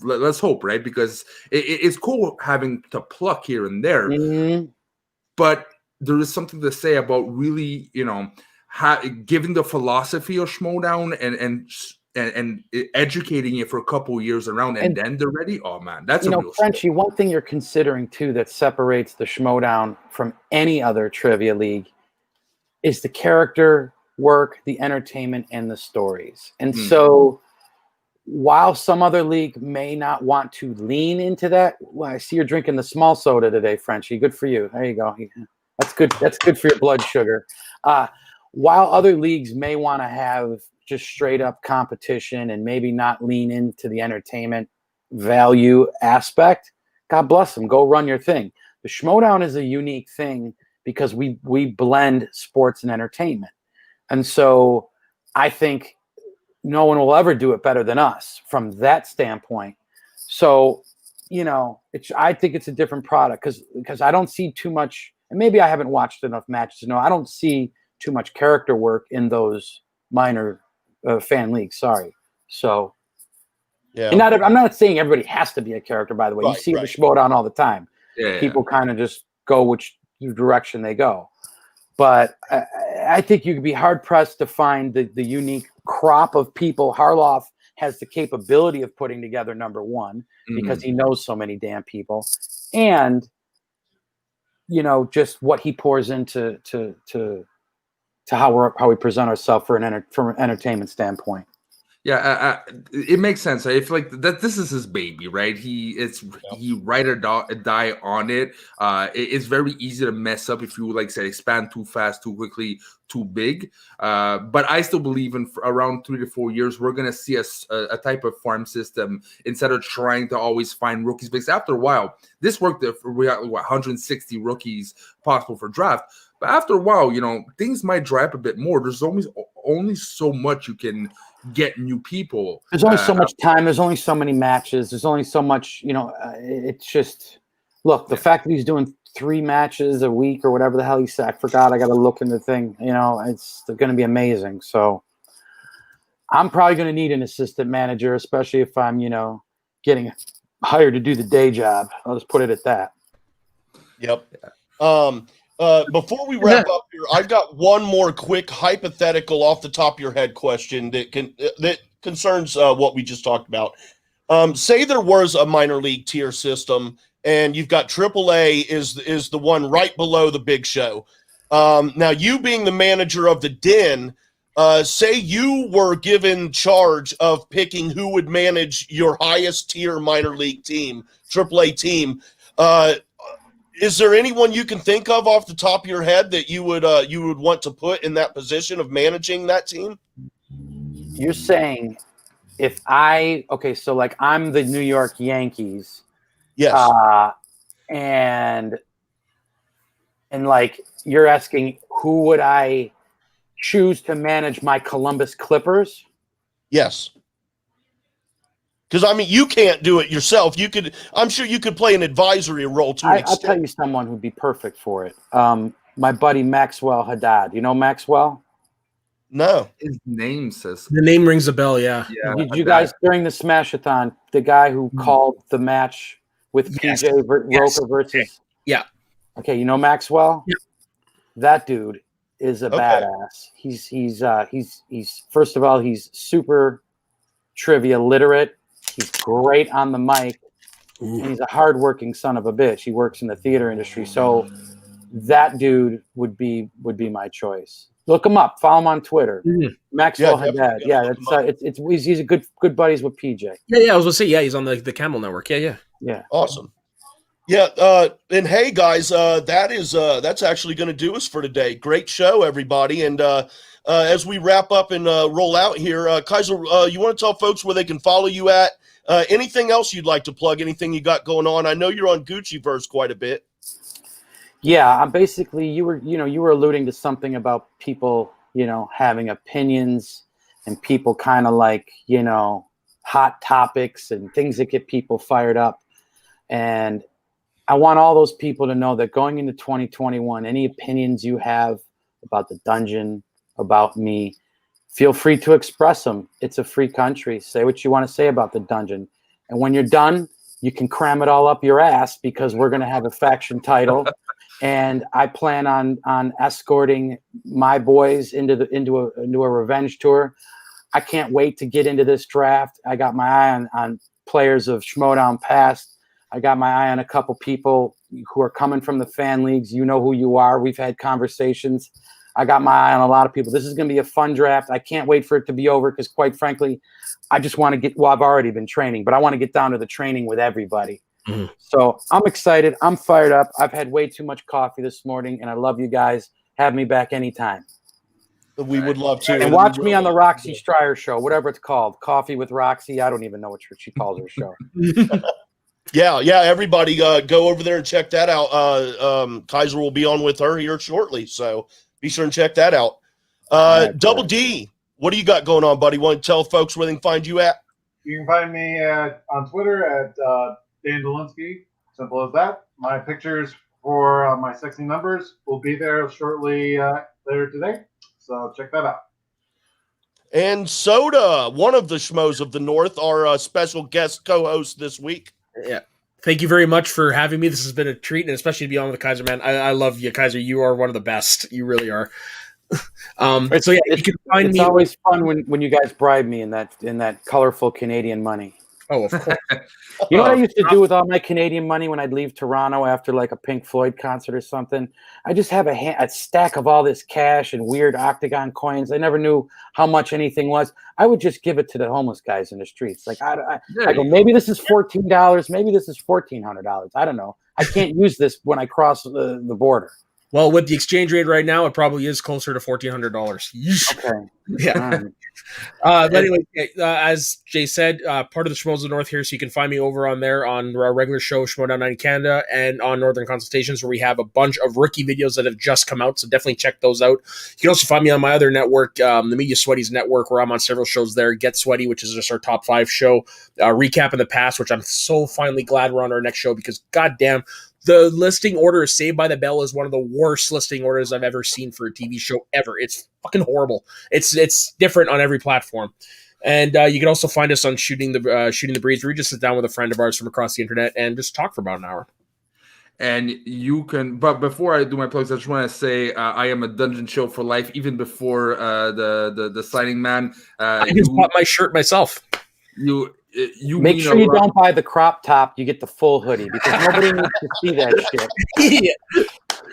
let's hope, right? Because it's cool having to pluck here and there. But there is something to say about really, giving the philosophy of Schmoedown and educating it for a couple of years around, and then they're ready. Oh man, that's Frenchie. One thing you're considering too that separates the Schmoedown from any other trivia league is the character work, the entertainment, and the stories. And so, while some other league may not want to lean into that, well, I see you're drinking the small soda today, Frenchie. Good for you. There you go. That's good. That's good for your blood sugar. While other leagues may want to have just straight up competition and maybe not lean into the entertainment value aspect, God bless them. Go run your thing. The Schmoedown is a unique thing because we blend sports and entertainment. And so I think no one will ever do it better than us from that standpoint. So, you know, I think it's a different product because I don't see too much, and maybe I haven't watched enough matches to know, I don't see too much character work in those minor fan leagues. Sorry. So, Yeah. and I'm not saying everybody has to be a character, by the way. Right, you see right. the Schmoedown all the time. Yeah. People kind of just go which direction they go. But I think you could be hard pressed to find the unique crop of people. Harloff has the capability of putting together, number one, because he knows so many damn people, and you know just what he pours into how we present ourselves from an entertainment standpoint. Yeah, it makes sense. I feel like that this is his baby, right? He ride or die on it. It's very easy to mess up if you like say expand too fast, too quickly, too big. But I still believe in around 3 to 4 years we're gonna see a type of farm system instead of trying to always find rookies. Because after a while, this worked. We got 160 rookies possible for draft. But after a while, you know, things might dry up a bit more. There's only so much you can get new people. There's only so much time. There's only so many matches. There's only so much, you know, it's just, look, the fact that he's doing 3 matches a week or whatever the hell he said, I forgot. I got to look in the thing, you know, it's going to be amazing. So I'm probably going to need an assistant manager, especially if I'm, you know, getting hired to do the day job. I'll just put it at that. Yep. Before we wrap up here, I've got one more quick hypothetical off the top of your head question that concerns what we just talked about. Say there was a minor league tier system, and you've got AAA is the one right below the big show. Now, you being the manager of the Den, say you were given charge of picking who would manage your highest tier minor league team, AAA team. Is there anyone you can think of off the top of your head that you would want to put in that position of managing that team? You're saying so like I'm the New York Yankees. Yes. And like you're asking who would I choose to manage my Columbus Clippers? Yes. Because I mean, you can't do it yourself. I'm sure you could play an advisory role to an extent. I'll tell you someone who'd be perfect for it. My buddy Maxwell Haddad. You know Maxwell? No. His name says The name rings a bell. Yeah. Did you guys during the Smash-a-thon, the guy who called the match with PJ Roker versus? Yeah. Okay, you know Maxwell? Yeah. That dude is a badass. He's first of all, he's super trivia literate. He's great on the mic. And he's a hardworking son of a bitch. He works in the theater industry. So that dude would be my choice. Look him up. Follow him on Twitter. Maxwell Haddad. Yeah, he's a good buddies with PJ. Yeah. I was gonna say, he's on the Camel Network. Yeah. Awesome. Yeah, and hey guys, that's actually going to do us for today. Great show, everybody. And as we wrap up and roll out here, Kaiser, you want to tell folks where they can follow you at? Anything else you'd like to plug? Anything you got going on? I know you're on Gucciverse quite a bit. Yeah, I'm basically you were alluding to something about people, having opinions and people kind of like, hot topics and things that get people fired up. And I want all those people to know that going into 2021, any opinions you have about the dungeon, about me, feel free to express them. It's a free country. Say what you want to say about the dungeon. And when you're done, you can cram it all up your ass because we're going to have a faction title. And I plan on escorting my boys into a revenge tour. I can't wait to get into this draft. I got my eye on players of Schmoedown past. I got my eye on a couple people who are coming from the fan leagues. You know who you are. We've had conversations. I got my eye on a lot of people. This is going to be a fun draft. I can't wait for it to be over because, quite frankly, I just want to get – well, I've already been training, but I want to get down to the training with everybody. Mm-hmm. So I'm excited. I'm fired up. I've had way too much coffee this morning, and I love you guys. Have me back anytime. We would love to. And watch me on the Roxy Stryer show, whatever it's called. Coffee with Roxy. I don't even know what she calls her show. Yeah, everybody go over there and check that out. Kaiser will be on with her here shortly, so be sure and check that out. Double D, what do you got going on, buddy? Want to tell folks where they can find you at? You can find me on Twitter at Dan Dolinsky. Simple as that. My pictures for my sexy numbers will be there shortly later today, so check that out. And Soda, one of the Schmoes of the North, our special guest co-host this week. Yeah. Thank you very much for having me. This has been a treat, and especially to be on with the Kaiser, man. I love you, Kaiser. You are one of the best. You really are. You can find me. It's always fun when you guys bribe me in that colorful Canadian money. Oh, of course. You know what I used to do with all my Canadian money when I'd leave Toronto after like a Pink Floyd concert or something? I just have a stack of all this cash and weird octagon coins. I never knew how much anything was. I would just give it to the homeless guys in the streets. Like I go, maybe this is $14, maybe this is $1,400. I don't know. I can't use this when I cross the border. Well, with the exchange rate right now, it probably is closer to $1,400. Okay. Yeah. But anyway, as Jay said, part of the Schmoes of the North here, so you can find me over on there on our regular show, Schmoedown 9 Canada, and on Northern Consultations, where we have a bunch of rookie videos that have just come out, so definitely check those out. You can also find me on my other network, the Media Sweaties Network, where I'm on several shows there. Get Sweaty, which is just our top 5 show. Recap in the past, which I'm so finally glad we're on our next show, because goddamn, the listing order of Saved by the Bell is one of the worst listing orders I've ever seen for a TV show ever. It's fucking horrible. It's different on every platform. And you can also find us on Shooting the Breeze, where we just sit down with a friend of ours from across the internet and just talk for about an hour. And you can, but before I do my plugs, I just want to say I am a Dungeon Show for life, even before the signing man. I just bought my shirt myself. You make sure you don't buy the crop top. You get the full hoodie, because nobody needs to see that shit. Yeah.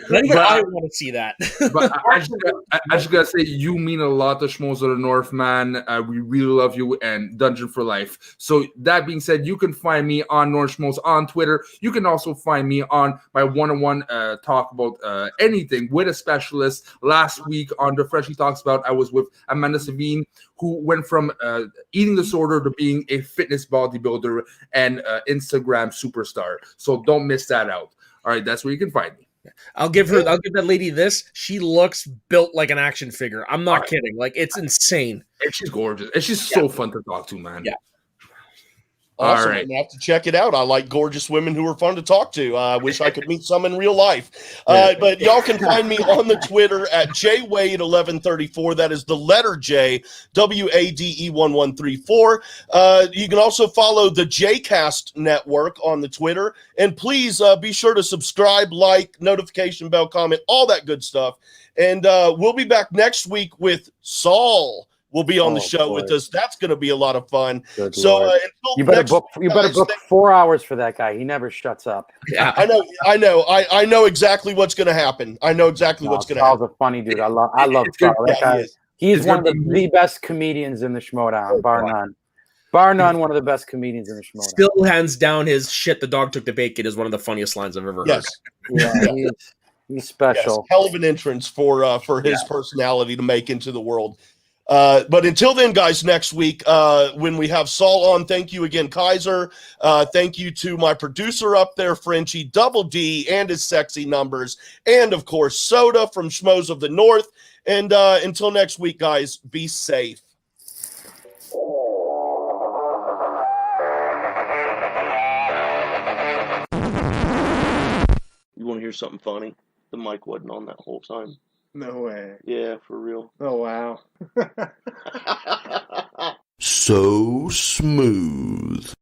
Not even I want to see that. But I just gotta say, you mean a lot to Schmoes of the North, man. We really love you, and Dungeon for life. So that being said, you can find me on North Schmoes on Twitter. You can also find me on my one-on-one talk about anything with a specialist. Last week on the Frenchie Talks About, I was with Amanda Savine, who went from eating disorder to being a fitness bodybuilder and Instagram superstar. So don't miss that out. All right, that's where you can find me. I'll give that lady this. She looks built like an action figure. I'm not kidding. Like, it's insane. And she's gorgeous. And she's so fun to talk to, man. Yeah. Awesome. All right. I'm gonna have to check it out. I like gorgeous women who are fun to talk to. I wish I could meet some in real life. But y'all can find me on the Twitter at JWade1134. That is the letter J, WADE1134. You can also follow the Jcast Network on the Twitter. And please be sure to subscribe, like, notification bell, comment, all that good stuff. And we'll be back next week with Saul. Will be on the show with us. That's going to be a lot of fun. Good so Lord. You better book 4 hours for that guy. He never shuts up. Yeah, I know exactly what's going to happen. I know exactly what's going to happen. Saul's a funny dude. I love Saul. That guy. He's one of the best comedians in the Schmoedown, bar none. Bar none, one of the best comedians in the Schmoedown. Still hands down, his "shit, the dog took the bacon" is one of the funniest lines I've ever heard. Yeah, he's special. Yes, hell of an entrance for his personality to make into the world. But until then, guys, next week when we have Saul on, thank you again, Kaiser. Thank you to my producer up there, Frenchie, Double D, and his sexy numbers, and of course, Soda from Schmoes of the North. And until next week, guys, be safe. You want to hear something funny? The mic wasn't on that whole time. No way. Yeah, for real. Oh, wow. So smooth.